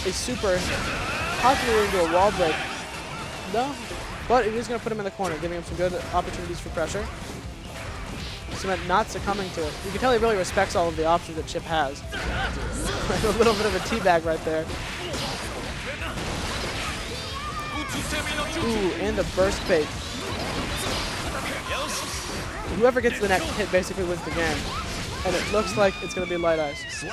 a super possibly into a wall break. No, but it is going to put him in the corner, giving him some good opportunities for pressure. Cement not succumbing to it. You can tell he really respects all of the options that Chipp has. A little bit of a teabag right there. Ooh, and the burst bait. Whoever gets the next hit basically wins the game. And it looks like it's going to be Lightice.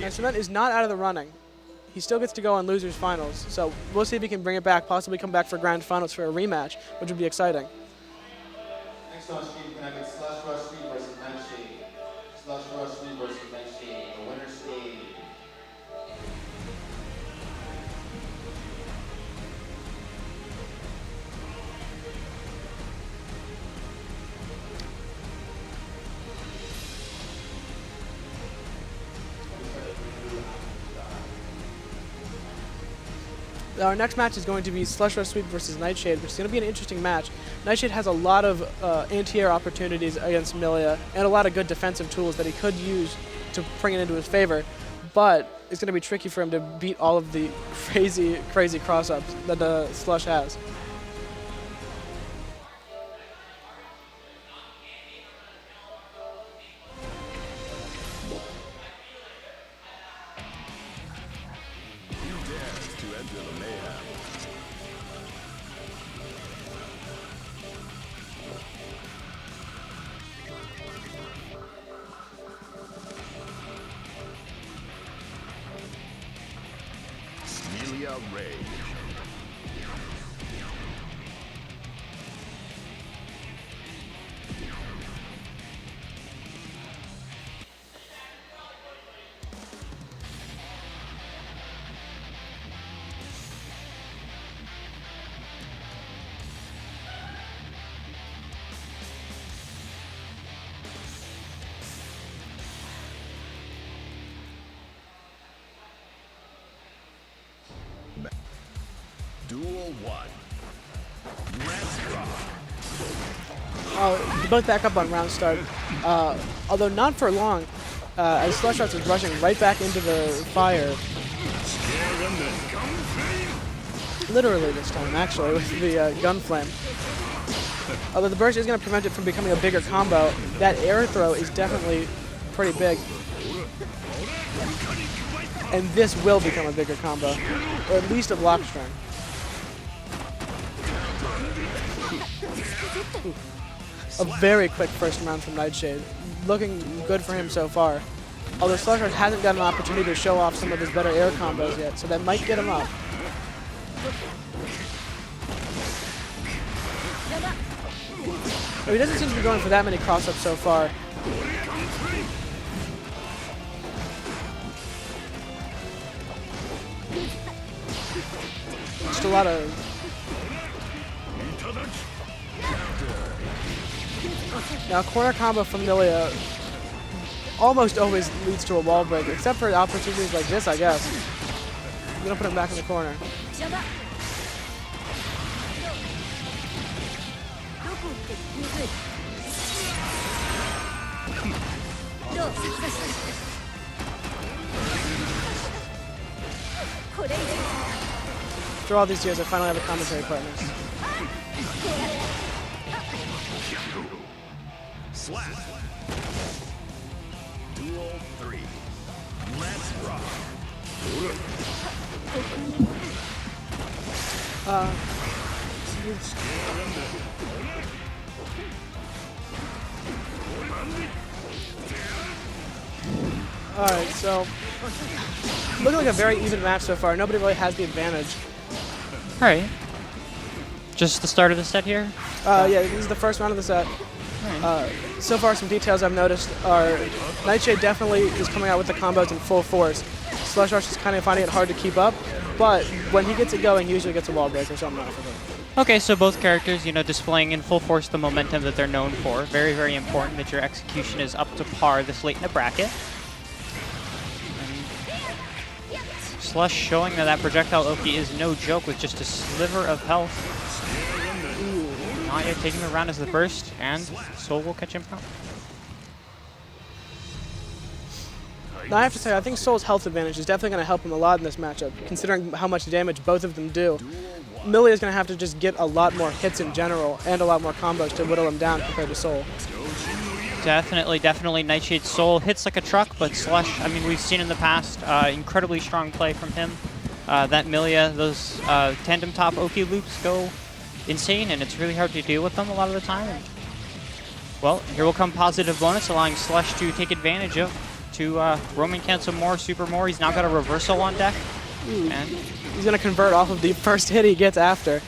Now, Cement is not out of the running. He still gets to go on losers finals, so we'll see if he can bring it back, possibly come back for grand finals for a rematch, which would be exciting. Next on stream, can I get SlushRushSweep versus Nightshade? SlushRushSweep versus Nightshade. The winner stays. Our next match is going to be SlushRushSweep versus Nightshade, which is going to be an interesting match. Nightshade has a lot of anti-air opportunities against Millia and a lot of good defensive tools that he could use to bring it into his favor, but it's going to be tricky for him to beat all of the crazy cross-ups that Slush has. Millia Ray. Duel 1. Let's rock. They both back up on round start, although not for long, as SlushRush is rushing right back into the fire. Literally this time, actually, with the gun flame. Although the burst is going to prevent it from becoming a bigger combo, that air throw is definitely pretty big. And this will become a bigger combo, or at least a block string. A very quick first round from Nightshade. Looking good for him so far. Although SlushRush hasn't got an opportunity to show off some of his better air combos yet, so that might get him up. He doesn't seem to be going for that many cross-ups so far. Just a lot of... Now, corner combo from Millia almost always leads to a wall break, except for opportunities like this, I guess. I'm going to put him back in the corner. After all these years, I finally have a commentary partner. Slap. Duel 3. Let's rock. Alright, so looking like a very even match so far. Nobody really has the advantage. Alright. Just the start of the set here? Yeah, this is the first round of the set. So far, some details I've noticed are Nightshade definitely is coming out with the combos in full force. SlushRush is kind of finding it hard to keep up, but when he gets it going, he usually gets a wall break or something off of it. Okay, so both characters, you know, displaying in full force the momentum that they're known for. Very, very important that your execution is up to par this late in the bracket. And Slush showing that projectile Oki is no joke with just a sliver of health. Not yet taking the round as the burst, and Soul will catch him out. Now I have to say, I think Soul's health advantage is definitely going to help him a lot in this matchup, considering how much damage both of them do. Millia is going to have to just get a lot more hits in general and a lot more combos to whittle him down compared to Soul. Definitely, definitely. Nightshade Soul hits like a truck, but Slush, I mean, we've seen in the past incredibly strong play from him. That Millia, those tandem top Oki loops go insane, and it's really hard to deal with them a lot of the time. And, well, here will come positive bonus, allowing Slush to take advantage of, to roaming cancel more, super more. He's now got a reversal on deck. And he's going to convert off of the first hit he gets after.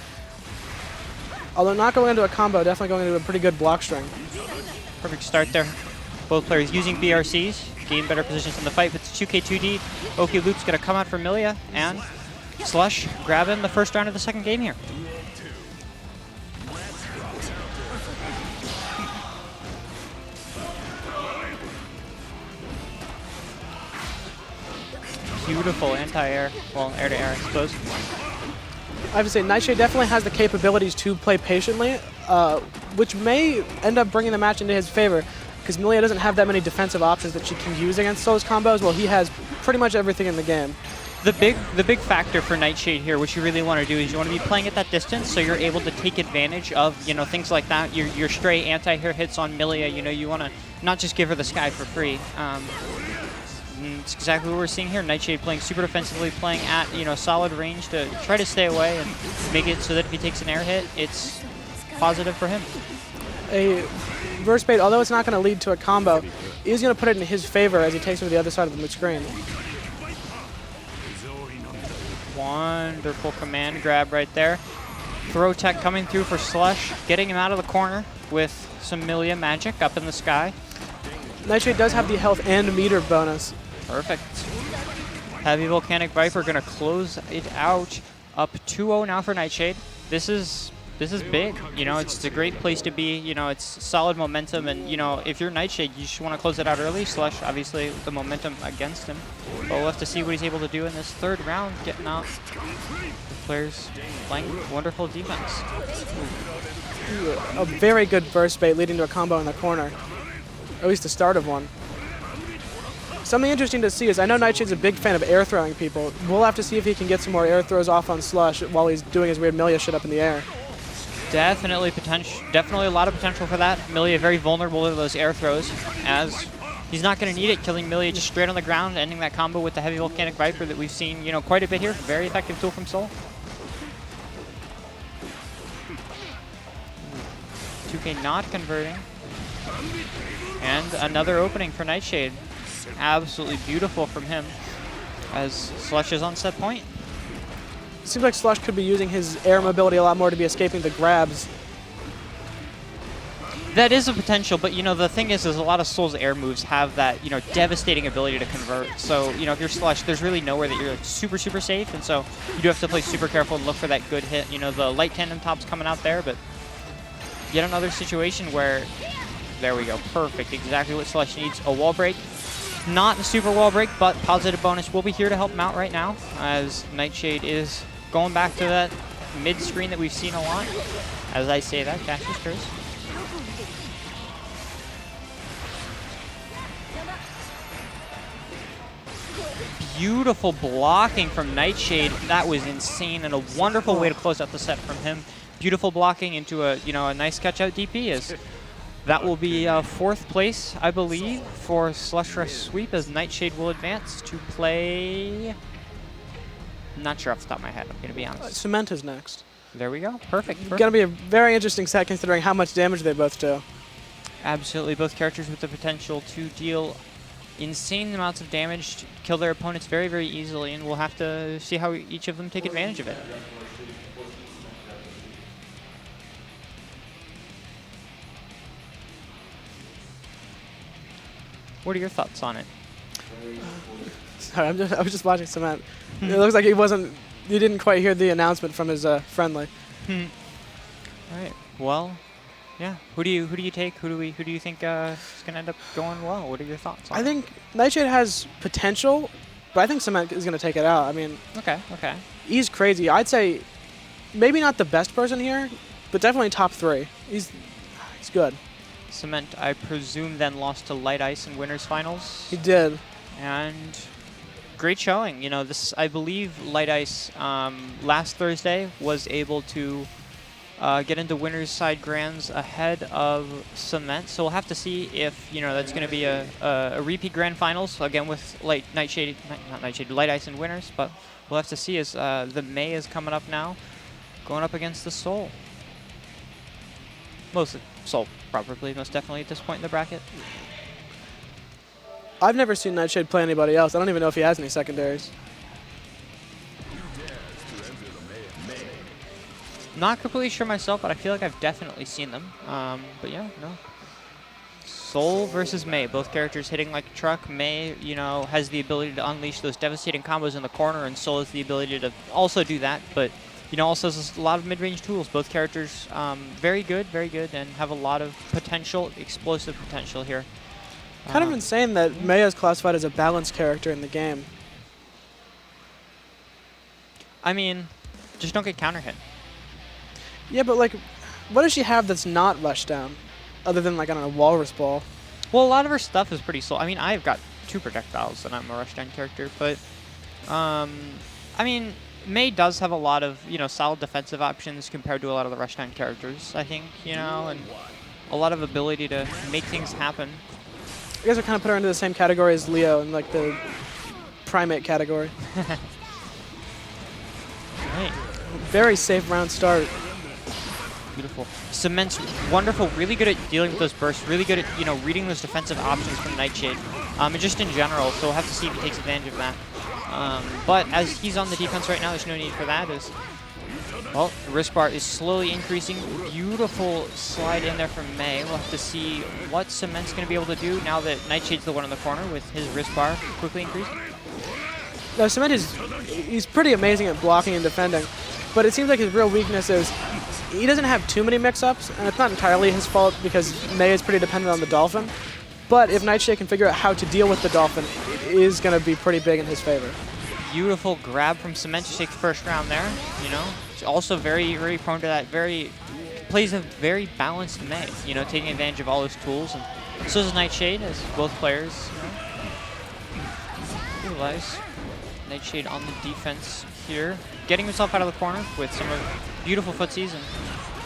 Although not going into a combo, definitely going into a pretty good block string. Perfect start there. Both players using BRCs, gain better positions in the fight, but it's 2K2D. Oki Loop's going to come out for Millia, and Slush grabbing the first round of the second game here. Beautiful anti-air, well, air-to-air, I suppose. I have to say, Nightshade definitely has the capabilities to play patiently, which may end up bringing the match into his favor, because Millia doesn't have that many defensive options that she can use against Soul's combos. Well, he has pretty much everything in the game. The big factor for Nightshade here, what you really want to do is you want to be playing at that distance, so you're able to take advantage of, you know, things like that. Your stray anti-air hits on Millia. You know, you want to not just give her the sky for free. It's exactly what we're seeing here. Nightshade playing super defensively, playing at, you know, solid range to try to stay away and make it so that if he takes an air hit, it's positive for him. A verse bait, although it's not going to lead to a combo, is going to put it in his favor as he takes him to the other side of the screen. Wonderful command grab right there. Throw tech coming through for Slush, getting him out of the corner with some Millia magic up in the sky. Nightshade does have the health and meter bonus. Perfect. Heavy Volcanic Viper going to close it out. Up 2-0 now for Nightshade. This is big. You know, it's a great place to be. You know, it's solid momentum, and you know, if you're Nightshade, you just want to close it out early. Slush, obviously, the momentum against him. But we'll have to see what he's able to do in this third round, getting out. The players playing wonderful defense. A very good burst bait leading to a combo in the corner. At least the start of one. Something interesting to see is I know Nightshade's a big fan of air throwing people. We'll have to see if he can get some more air throws off on Slush while he's doing his weird Millia shit up in the air. Definitely a lot of potential for that. Millia very vulnerable to those air throws, as he's not going to need it, killing Millia just straight on the ground, ending that combo with the Heavy Volcanic Viper that we've seen, you know, quite a bit here. Very effective tool from Soul. 2K not converting. And another opening for Nightshade. Absolutely beautiful from him as Slush is on set point. Seems like Slush could be using his air mobility a lot more to be escaping the grabs. That is a potential, but you know, the thing is a lot of Soul's air moves have that, you know, devastating ability to convert. So, you know, if you're Slush, there's really nowhere that you're super, super safe, and so you do have to play super careful and look for that good hit. You know, the light tandem top's coming out there, but yet another situation where, there we go, perfect, exactly what Slush needs. A wall break. Not a super wall break, but positive bonus will be here to help him out right now, as Nightshade is going back to that mid-screen that we've seen a lot. As I say that, Cash is curse. Beautiful blocking from Nightshade. That was insane, and a wonderful way to close out the set from him. Beautiful blocking into a, you know, a nice catch-out DP is. That will be fourth place, I believe, for SlushRushSweep, as Nightshade will advance to play. I'm not sure off the top of my head, I'm going to be honest. Cement is next. There we go. Perfect. It's going to be a very interesting set considering how much damage they both do. Absolutely. Both characters with the potential to deal insane amounts of damage, to kill their opponents very, very easily, and we'll have to see how each of them take advantage of it. What are your thoughts on it? Sorry, I was just watching Cement. It looks like he didn't quite hear the announcement from his friendly. All right. Well, yeah. Who do you take? Who do you think is gonna end up going well? What are your thoughts on I it? think Nightshade has potential, but I think Cement is going to take it out. I mean, Okay. Okay. he's crazy. I'd say maybe not the best person here, but definitely top 3. He's good. Cement, I presume, then lost to Lightice in winners finals. He did. And great showing. You know, this, I believe Lightice last Thursday was able to get into winners side grands ahead of Cement. So we'll have to see if, you know, that's going to be a repeat grand finals again with Nightshade, not Nightshade, Lightice in winners. But we'll have to see as the May is coming up now, going up against the Soul. Mostly Soul, probably, most definitely at this point in the bracket. I've never seen Nightshade play anybody else. I don't even know if he has any secondaries. Not completely sure myself, but I feel like I've definitely seen them. But yeah, no. Soul versus May, both characters hitting like a truck. May, you know, has the ability to unleash those devastating combos in the corner, and Soul has the ability to also do that, but you know, also has a lot of mid-range tools. Both characters very good, and have a lot of potential, explosive potential here. Kind of insane that May is classified as a balanced character in the game. I mean, just don't get counter hit. Yeah, but like, what does she have that's not rushdown? Other than like, I don't know, Walrus Ball. Well, a lot of her stuff is pretty slow. I mean, I've got 2 projectiles and I'm a rushdown character, but I mean, May does have a lot of, you know, solid defensive options compared to a lot of the rushdown characters, I think, you know, and a lot of ability to make things happen. You guys are kind of put her into the same category as Leo in like the primate category. Right. Very safe round start. Beautiful. Cement's wonderful, really good at dealing with those bursts, really good at, you know, reading those defensive options from Nightshade, and just in general, so we'll have to see if he takes advantage of that. But as he's on the defense right now, there's no need for that. Well, the wrist bar is slowly increasing. Beautiful slide in there from May. We'll have to see what Cement's going to be able to do now that Nightshade's the one in the corner with his wrist bar quickly increasing. Now, Cement he's pretty amazing at blocking and defending, but it seems like his real weakness is he doesn't have too many mix-ups, and it's not entirely his fault because May is pretty dependent on the Dolphin. But if Nightshade can figure out how to deal with the Dolphin, it is going to be pretty big in his favor. Beautiful grab from Cement to take the first round there, you know. Also very, very prone to that. Plays a very balanced May, you know, taking advantage of all his tools. And so does Nightshade, as both players, you know, realize. Nightshade on the defense here, getting himself out of the corner with some of beautiful footsies, and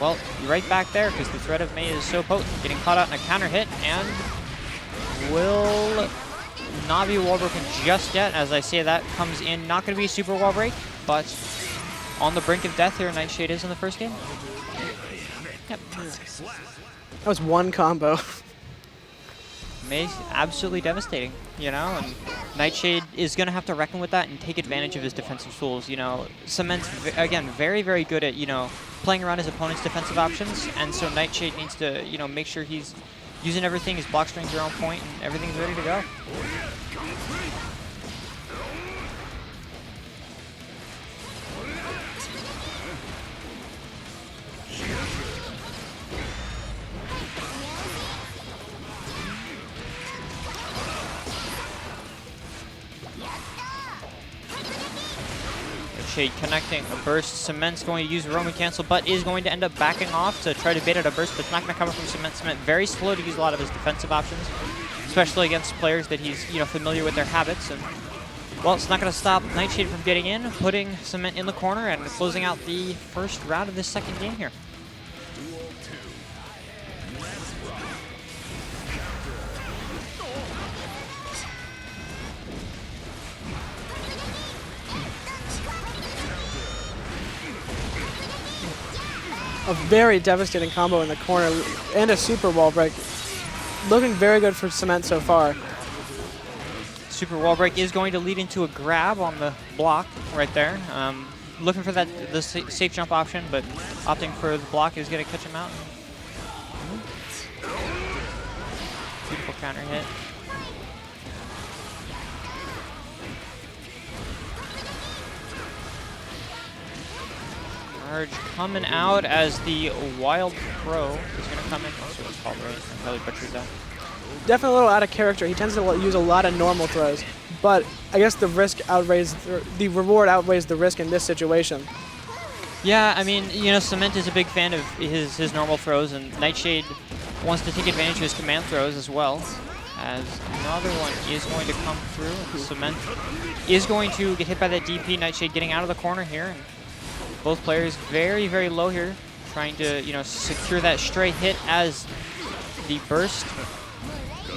well, right back there because the threat of May is so potent. Getting caught out in a counter hit, and will not be wall broken just yet. As I say, that comes in, not going to be a super wall break, but on the brink of death here, Nightshade is in the first game. Yep. That was one combo. May's absolutely devastating, you know, and Nightshade is going to have to reckon with that and take advantage of his defensive tools, you know. Cement's, again, very, very good at, you know, playing around his opponent's defensive options, and so Nightshade needs to, you know, make sure he's using everything, his block strings are on point, and everything's ready to go. Nightshade connecting a burst. Cement's going to use Roman cancel, but is going to end up backing off to try to bait out a burst, but it's not going to come from Cement. Cement very slow to use a lot of his defensive options, especially against players that he's, you know, familiar with their habits. And well, it's not going to stop Nightshade from getting in, putting Cement in the corner, and closing out the first round of this second game here. A very devastating combo in the corner and a super wall break. Looking very good for Cement so far. Super wall break is going to lead into a grab on the block right there. Looking for the safe jump option, but opting for the block is going to catch him out. Beautiful counter hit. Charge coming out as the wild throw is going to come in. That's what it's called, right? I probably butchered that. Definitely a little out of character. He tends to use a lot of normal throws, but I guess the reward outweighs the risk in this situation. Yeah, I mean, you know, Cement is a big fan of his normal throws, and Nightshade wants to take advantage of his command throws as well. As another one is going to come through. Cement is going to get hit by that DP. Nightshade getting out of the corner here. And both players very, very low here, trying to, you know, secure that stray hit as the burst.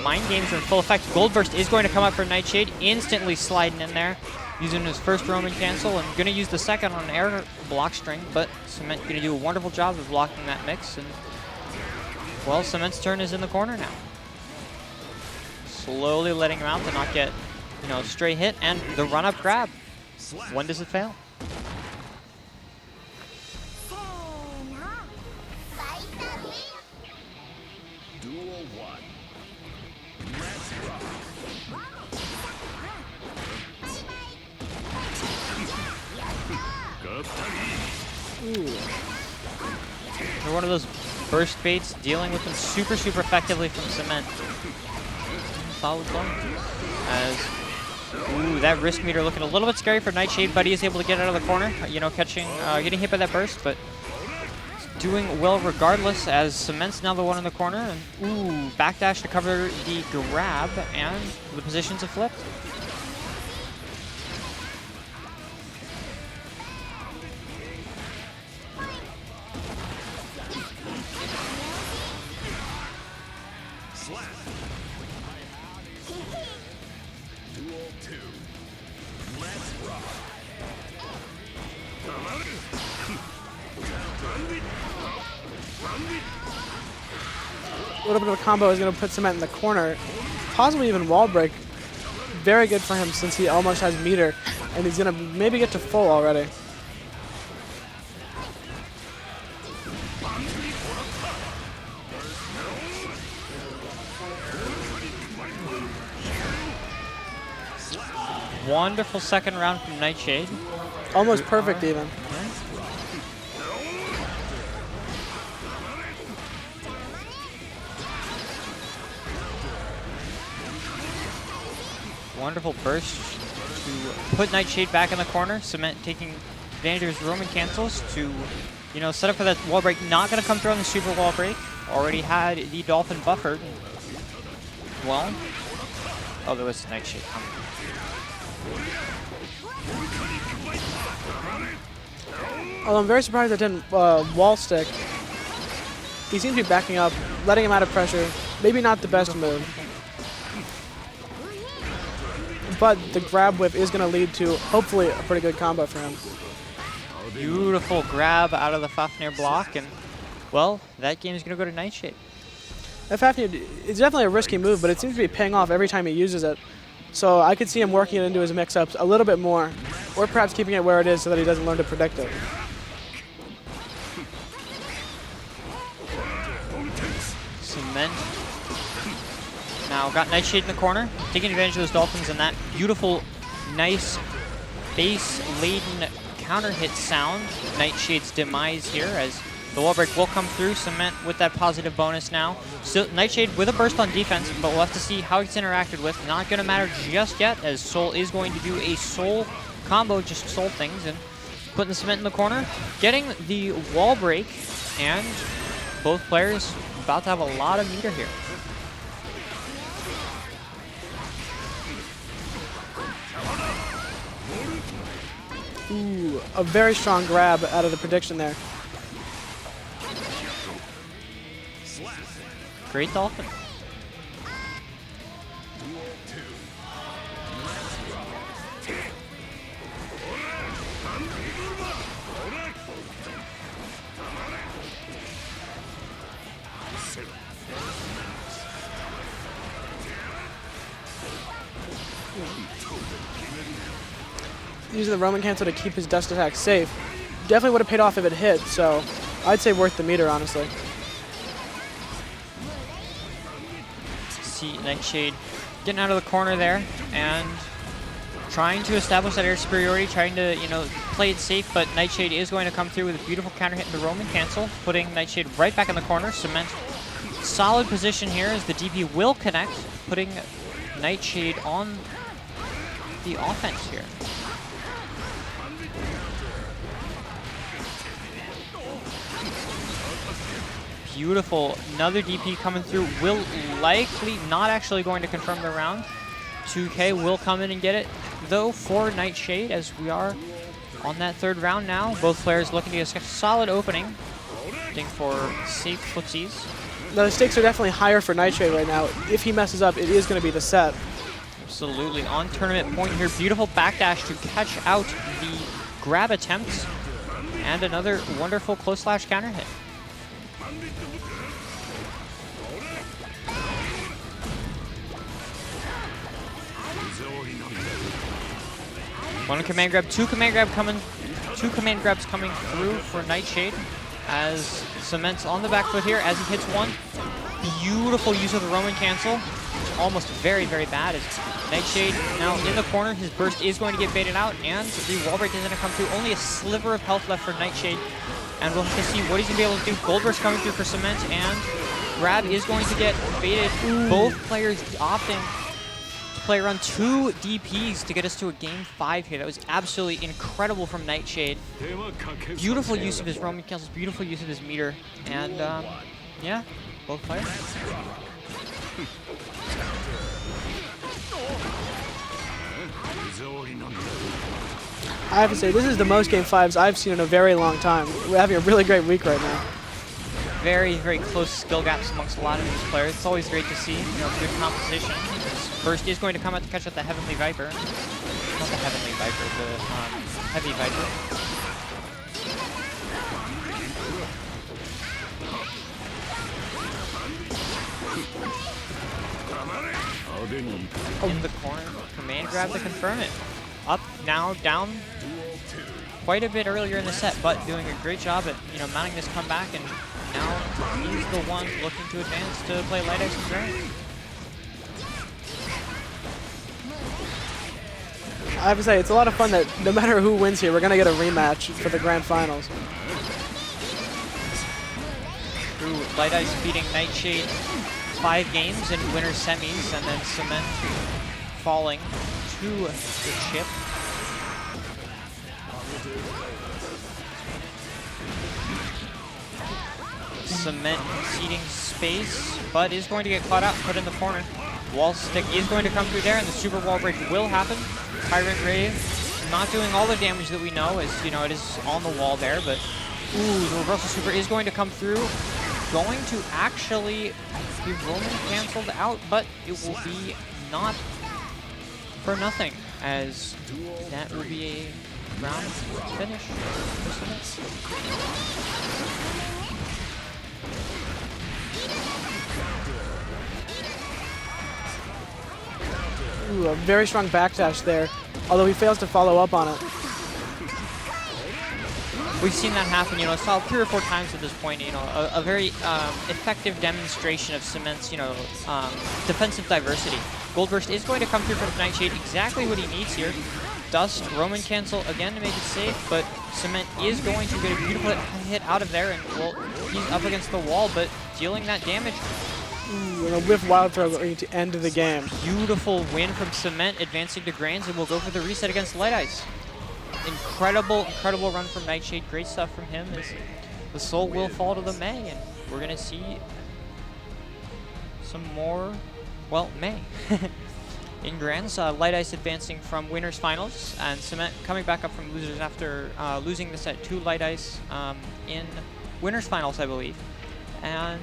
Mind games are in full effect. Gold Burst is going to come up for Nightshade, instantly sliding in there, using his first Roman cancel, and going to use the second on an air block string, but Cement going to do a wonderful job of blocking that mix. And, well, Cement's turn is in the corner now. Slowly letting him out to not get, you know, stray hit, and the run-up grab. When does it fail? Duel 1. Let's rock. They're one of those burst baits, dealing with them super, super effectively from Cement. Solid blow. As, ooh, that risk meter looking a little bit scary for Nightshade, but he is able to get out of the corner, you know, getting hit by that burst, but doing well regardless, as Cement's now the one in the corner. And, ooh, backdash to cover the grab, and the positions have flipped. Duel 2. Let's rock. A little bit of a combo is going to put Cement in the corner, possibly even wall break. Very good for him since he almost has meter, and he's going to maybe get to full already. Wonderful second round from Nightshade. Almost perfect even. Wonderful burst to put Nightshade back in the corner. Cement taking advantage of his Roman cancels to, you know, set up for that wall break. Not going to come through on the super wall break. Already had the Dolphin buffered. Well, oh, there was Nightshade coming. Although I'm very surprised that didn't wall stick. He seems to be backing up, letting him out of pressure. Maybe not the best move. But the grab whip is going to lead to, hopefully, a pretty good combo for him. Beautiful grab out of the Fafnir block, and, well, that game is going to go to Nightshade. That Fafnir is definitely a risky move, but it seems to be paying off every time he uses it. So I could see him working it into his mix-ups a little bit more, or perhaps keeping it where it is so that he doesn't learn to predict it. Cement now got Nightshade in the corner, taking advantage of those Dolphins and that beautiful, nice, base-laden counter hit sound. Nightshade's demise here as the wall break will come through. Cement with that positive bonus now. Still, Nightshade with a burst on defense, but we'll have to see how it's interacted with. Not going to matter just yet, as Soul is going to do a Soul combo, just Soul things, and putting the Cement in the corner, getting the wall break, and both players about to have a lot of meter here. Ooh, a very strong grab out of the prediction there. Great Dolphin. Using the Roman cancel to keep his dust attack safe. Definitely would have paid off if it hit, so I'd say worth the meter, honestly. See Nightshade getting out of the corner there and trying to establish that air superiority, trying to, you know, play it safe, but Nightshade is going to come through with a beautiful counter hit in the Roman cancel, putting Nightshade right back in the corner. Cement solid position here as the DP will connect, putting Nightshade on the offense here. Beautiful. Another DP coming through. Will likely not actually going to confirm the round. 2K will come in and get it, though, for Nightshade, as we are on that third round now. Both players looking to get a solid opening, looking for safe footsies. The stakes are definitely higher for Nightshade right now. If he messes up, it is going to be the set. Absolutely. On tournament point here. Beautiful backdash to catch out the grab attempts. And another wonderful close slash counter hit. One command grab, two command grabs coming through for Nightshade as Cement's on the back foot here as he hits one. Beautiful use of the Roman cancel. Almost very, very bad as Nightshade now in the corner. His burst is going to get baited out and the wall break is going to come through. Only a sliver of health left for Nightshade and we'll have to see what he's going to be able to do. Gold burst coming through for Cement and grab is going to get baited. Both players opting play around 2 DPs to get us to a game 5 here. That was absolutely incredible from Nightshade. Beautiful use of his Roman cancels, beautiful use of his meter, and yeah, both players. I have to say, this is the most game 5s I've seen in a very long time. We're having a really great week right now. Very, very close skill gaps amongst a lot of these players. It's always great to see, you know, good competition. Burst is going to come out to catch out the Heavenly Viper. Not the Heavenly Viper, the Heavy Viper. In the corner, command grab to confirm it. Up, now, down. Quite a bit earlier in the set, but doing a great job at, you know, mounting this comeback, and now he's the one looking to advance to play Lightice and Grand. I have to say, it's a lot of fun that no matter who wins here, we're going to get a rematch for the grand finals. Through Lightice beating Nightshade 5 games in winner semis, and then Cement falling to the Chipp. Cement conceding space, but is going to get caught out and put in the corner. Wall stick is going to come through there, and the super wall break will happen. Tyrant Rave not doing all the damage that we know, as you know, it is on the wall there, but ooh, the reversal super is going to come through. Going to actually be Roman canceled out, but it will be not for nothing, as that will be a round finish for Cement. Ooh, a very strong backdash there, although he fails to follow up on it. We've seen that happen, you know, saw 3 or 4 times at this point, you know, a very effective demonstration of Cement's, you know, defensive diversity. Gold Burst is going to come through from Nightshade, exactly what he needs here. Dust, Roman cancel again to make it safe, but Cement is going to get a beautiful hit out of there, and well, he's up against the wall, but dealing that damage. Ooh, and a whiff wild throw going to end the game. Beautiful win from Cement, advancing to Grands, and we'll go for the reset against Lightice. Incredible, incredible run from Nightshade. Great stuff from him. As the soul will fall to the May, and we're going to see some more, well, May. In Grands, Lightice advancing from winners finals, and Cement coming back up from losers after losing the set to Lightice in winners finals, I believe. And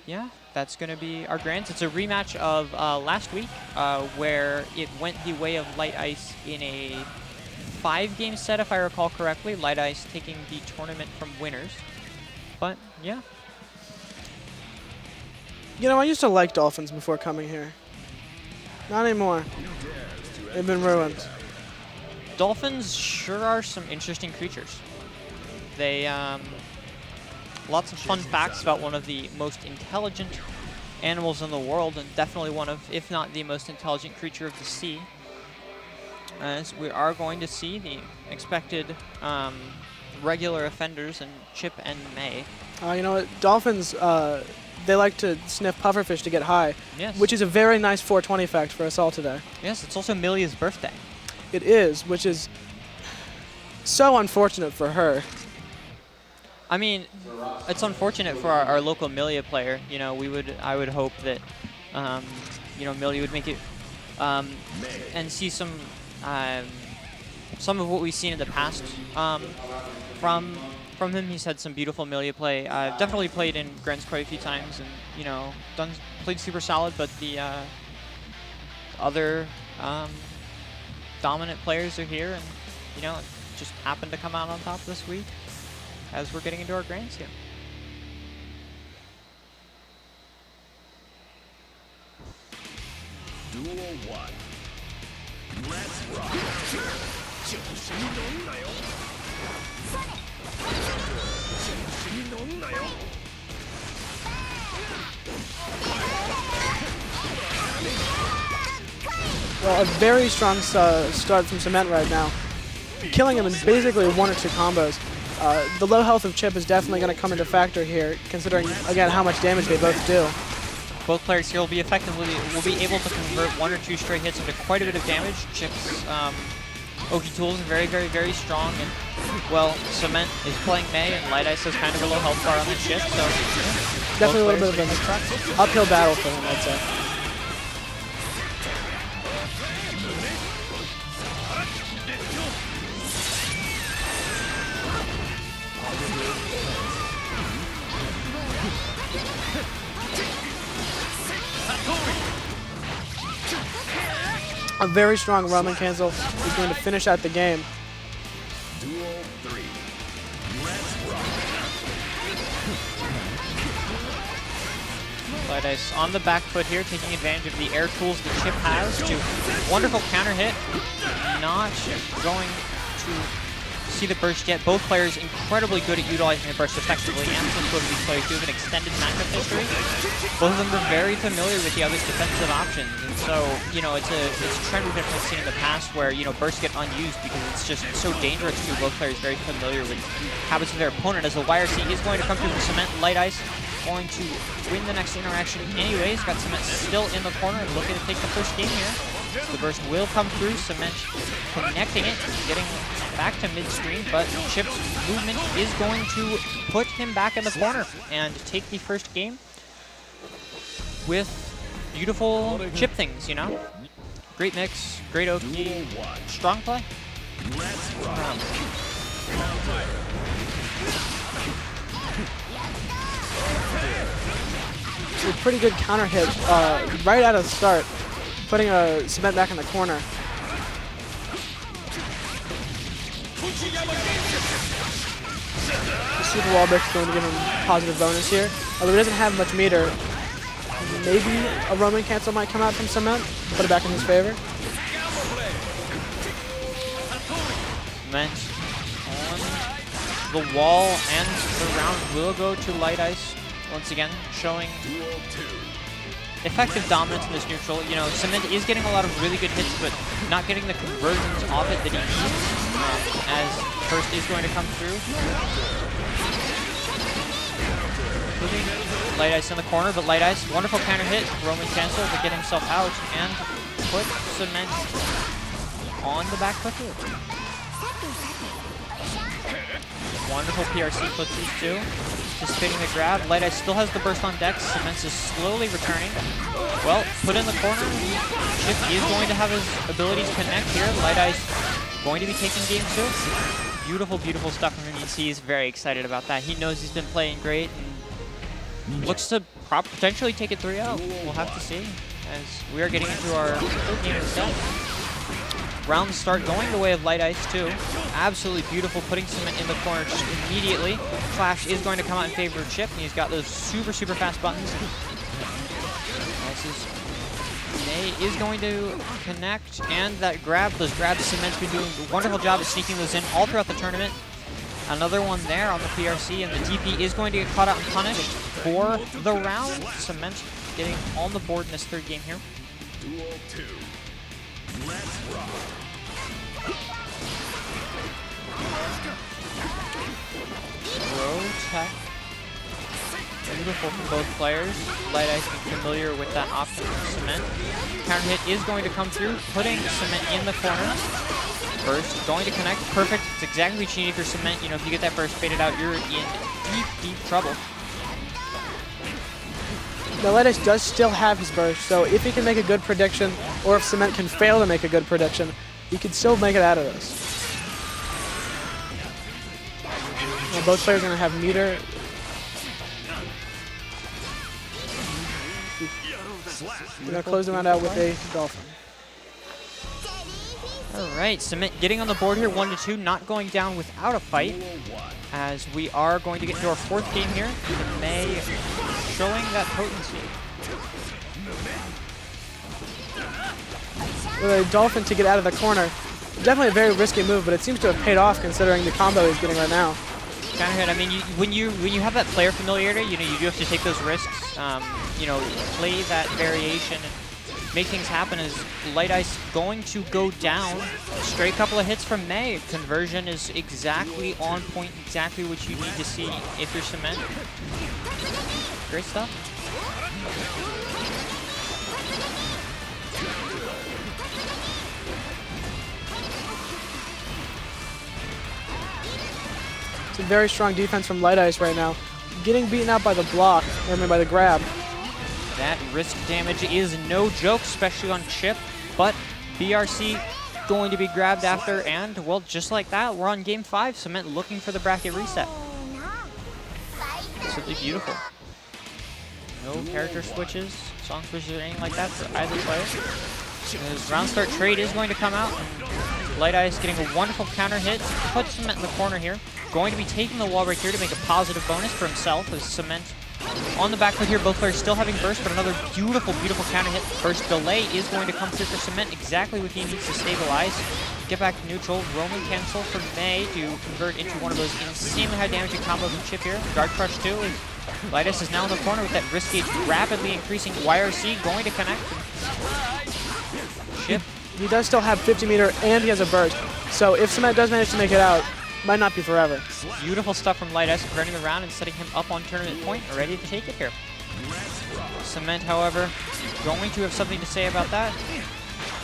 yeah, that's going to be our Grands. It's a rematch of last week, where it went the way of Lightice in a 5-game set, if I recall correctly. Lightice taking the tournament from winners. But yeah. You know, I used to like dolphins before coming here. Not anymore. They've been ruined. Dolphins sure are some interesting creatures. They, lots of fun facts about one of the most intelligent animals in the world, and definitely one of, if not the most intelligent creature of the sea. as we are going to see the expected regular offenders in Chipp and May. You know what? Dolphins, they like to sniff pufferfish to get high, Yes. which is a very nice 420 fact for us all today. Yes, it's also Millia's birthday. It is, which is so unfortunate for her. I mean, it's unfortunate for our local Millia player. You know, I would hope that, you know, Millia would make it and see some of what we've seen in the past from him. He's had some beautiful Millia play. Definitely played in Grants quite a few times, and you know, played super solid. But the other dominant players are here, and you know, just happened to come out on top this week as we're getting into our Grants here. Duel 1. Let's rock. Well, a very strong start from Cement right now, killing him in basically 1 or 2 combos. The low health of Chipp is definitely going to come into factor here, considering, again, how much damage they both do. Both players here will be able to convert 1 or 2 straight hits into quite a bit of damage. Chipp's Oki tools are very, very, very strong, and well, Cement is playing May, and Lightice has kind of a low health bar on the Chipp, so yeah, Definitely a little bit of an uphill battle for him, I'd say. A very strong Roman cancel is going to finish out the game. Duel 3. Let's rock. Lightice on the back foot here, taking advantage of the air tools that Chipp has to wonderful counter hit. Not going to see the burst yet. Both players incredibly good at utilizing the burst effectively, and since both of these players do have an extended matchup history, both of them are very familiar with the other's defensive options. And so, you know, it's a trend we've definitely seen in the past where, you know, bursts get unused because it's just so dangerous to both players very familiar with habits of their opponent. As the YRC is going to come through for Cement, Lightice going to win the next interaction anyways. Got Cement still in the corner, looking to take the first game here. The burst will come through, Cement connecting it, getting back to midstream, but Chipp's movement is going to put him back in the corner and take the first game with beautiful Chipp things, you know? Great mix, great Oki, strong play. Let's rock. A pretty good counter hit right out of the start, putting Cement back in the corner. The Super Wall Break is going to give him a positive bonus here. Although he doesn't have much meter, maybe a Roman cancel might come out from Cement, put it back in his favor. Cement on the wall, and the round will go to Lightice once again, showing effective dominance in this neutral. You know, Cement is getting a lot of really good hits, but not getting the conversions off it that he needs, as first is going to come through. Putting Lightice in the corner, but Lightice, wonderful counter hit, Roman cancel to get himself out and put Cement on the back foot here. Wonderful PRC footsie too. Anticipating the grab. Lightice still has the burst on deck. Cement is slowly returning. Well, put in the corner. Chipp is going to have his abilities connect here. Lightice going to be taking game 2. Beautiful, beautiful stuff from him. You can see he's very excited about that. He knows he's been playing great and looks to potentially take it 3-0. We'll have to see as we are getting into our third game of the set. Round start going the way of Lightice too. Absolutely beautiful, putting Cement in the corner just immediately. Clash is going to come out in favor of Chipp, and he's got those super, super fast buttons. May is going to connect, and that grab, those grabs, Cement's been doing a wonderful job of sneaking those in all throughout the tournament. Another one there on the PRC, and the DP is going to get caught out and punished for the round. Cement getting on the board in this third game here. Duel 2. Let's rock. Tech. Beautiful from both players. Lightice being familiar with that option from Cement. Counter hit is going to come through, putting Cement in the corner. Burst going to connect. Perfect. It's exactly what you need for Cement. You know, if you get that burst faded out, you're in deep, deep trouble. Now, Lightice does still have his burst, so if he can make a good prediction, or if Cement can fail to make a good prediction, he can still make it out of this. Well, both players are going to have meter. We're going to close the round out with a Dolphin. All right, Cement getting on the board here, 1-2, not going down without a fight, as we are going to get into our fourth game here. May showing that potency. With a Dolphin to get out of the corner, definitely a very risky move, but it seems to have paid off considering the combo he's getting right now. Counter hit. I mean, when you have that player familiarity, you know, you do have to take those risks. You know, play that variation and make things happen. Is Lightice going to go down? Straight couple of hits from May. Conversion is exactly on point, exactly what you need to see if you're Cement. Great stuff. It's a very strong defense from Lightice right now. Getting beaten out by the block, or I mean by the grab. That risk damage is no joke, especially on Chipp, but BRC going to be grabbed after, and, well, just like that, we're on game 5. Cement looking for the bracket reset. Absolutely beautiful. No character switches, song switches, or anything like that for either player. His round start trade is going to come out. Lightice getting a wonderful counter hit, puts Cement in the corner here. Going to be taking the wall right here to make a positive bonus for himself as Cement on the back foot here. Both players still having burst, but another beautiful, beautiful counter hit. Burst delay is going to come through for Cement, exactly what he needs to stabilize. Get back to neutral. Roman cancel for May to convert into one of those insanely high damaging combos from Chipp here. Guard crush too. Lightice is now in the corner with that risk gauge rapidly increasing. YRC going to connect. Chipp. He does still have 50 meter and he has a burst. So if Cement does manage to make it out, might not be forever. Beautiful stuff from Lightice, converting the round and setting him up on tournament point, ready to take it here. Cement, however, going to have something to say about that.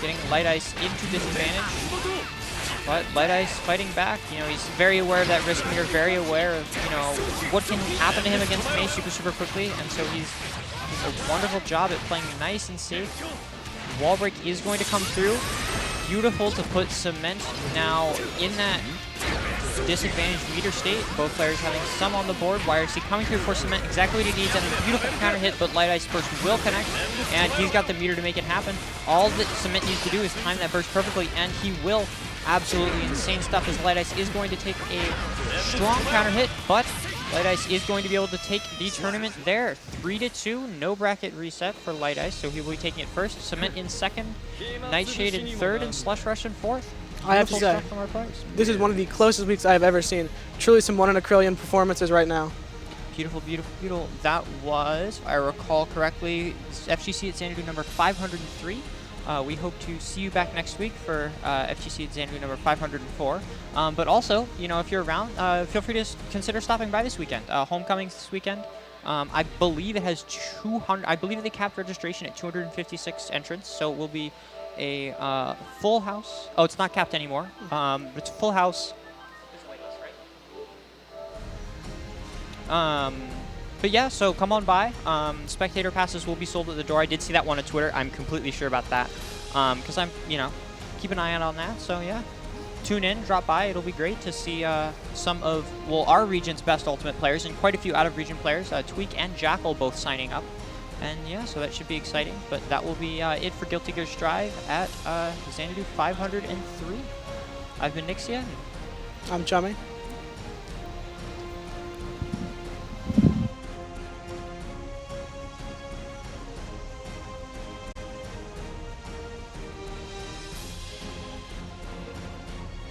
Getting Lightice into disadvantage. But Lightice fighting back. You know, he's very aware of that risk meter, very aware of, you know, what can happen to him against May super, super quickly. And so he's a wonderful job at playing nice and safe. Wall break is going to come through. Beautiful to put Cement now in that disadvantaged meter state. Both players having some on the board. YRC coming through for Cement, exactly what he needs, and a beautiful counter hit, but Lightice burst will connect, and he's got the meter to make it happen. All that Cement needs to do is time that burst perfectly, and he will. Absolutely insane stuff as Lightice is going to take a strong counter hit, but Lightice is going to be able to take the tournament there. 3-2, no bracket reset for Lightice, so he will be taking it first. Cement in second, Nightshade in third, and SlushRush in fourth. I have to say, this is one of the closest weeks I've ever seen. Truly some 1 in a trillion performances right now. Beautiful, beautiful, beautiful. That was, if I recall correctly, FGC at Xanadu number 503. We hope to see you back next week for FGC at Xanadu number 504. But also, you know, if you're around, feel free to consider stopping by this weekend. Homecoming's this weekend. I believe it has 200. I believe they capped registration at 256 entrants, so it will be a full house. Oh, it's not capped anymore. It's a full house. But yeah, so come on by. Spectator passes will be sold at the door. I did see that one on Twitter. I'm completely sure about that. Because I'm, you know, keep an eye out on that. So yeah, tune in, drop by. It'll be great to see some of, well, our region's best Ultimate players and quite a few out-of-region players. Tweak and Jackal both signing up. And yeah, so that should be exciting. But that will be it for Guilty Gear's Drive at Xanadu 503. I've been Nixia. I'm Chummy.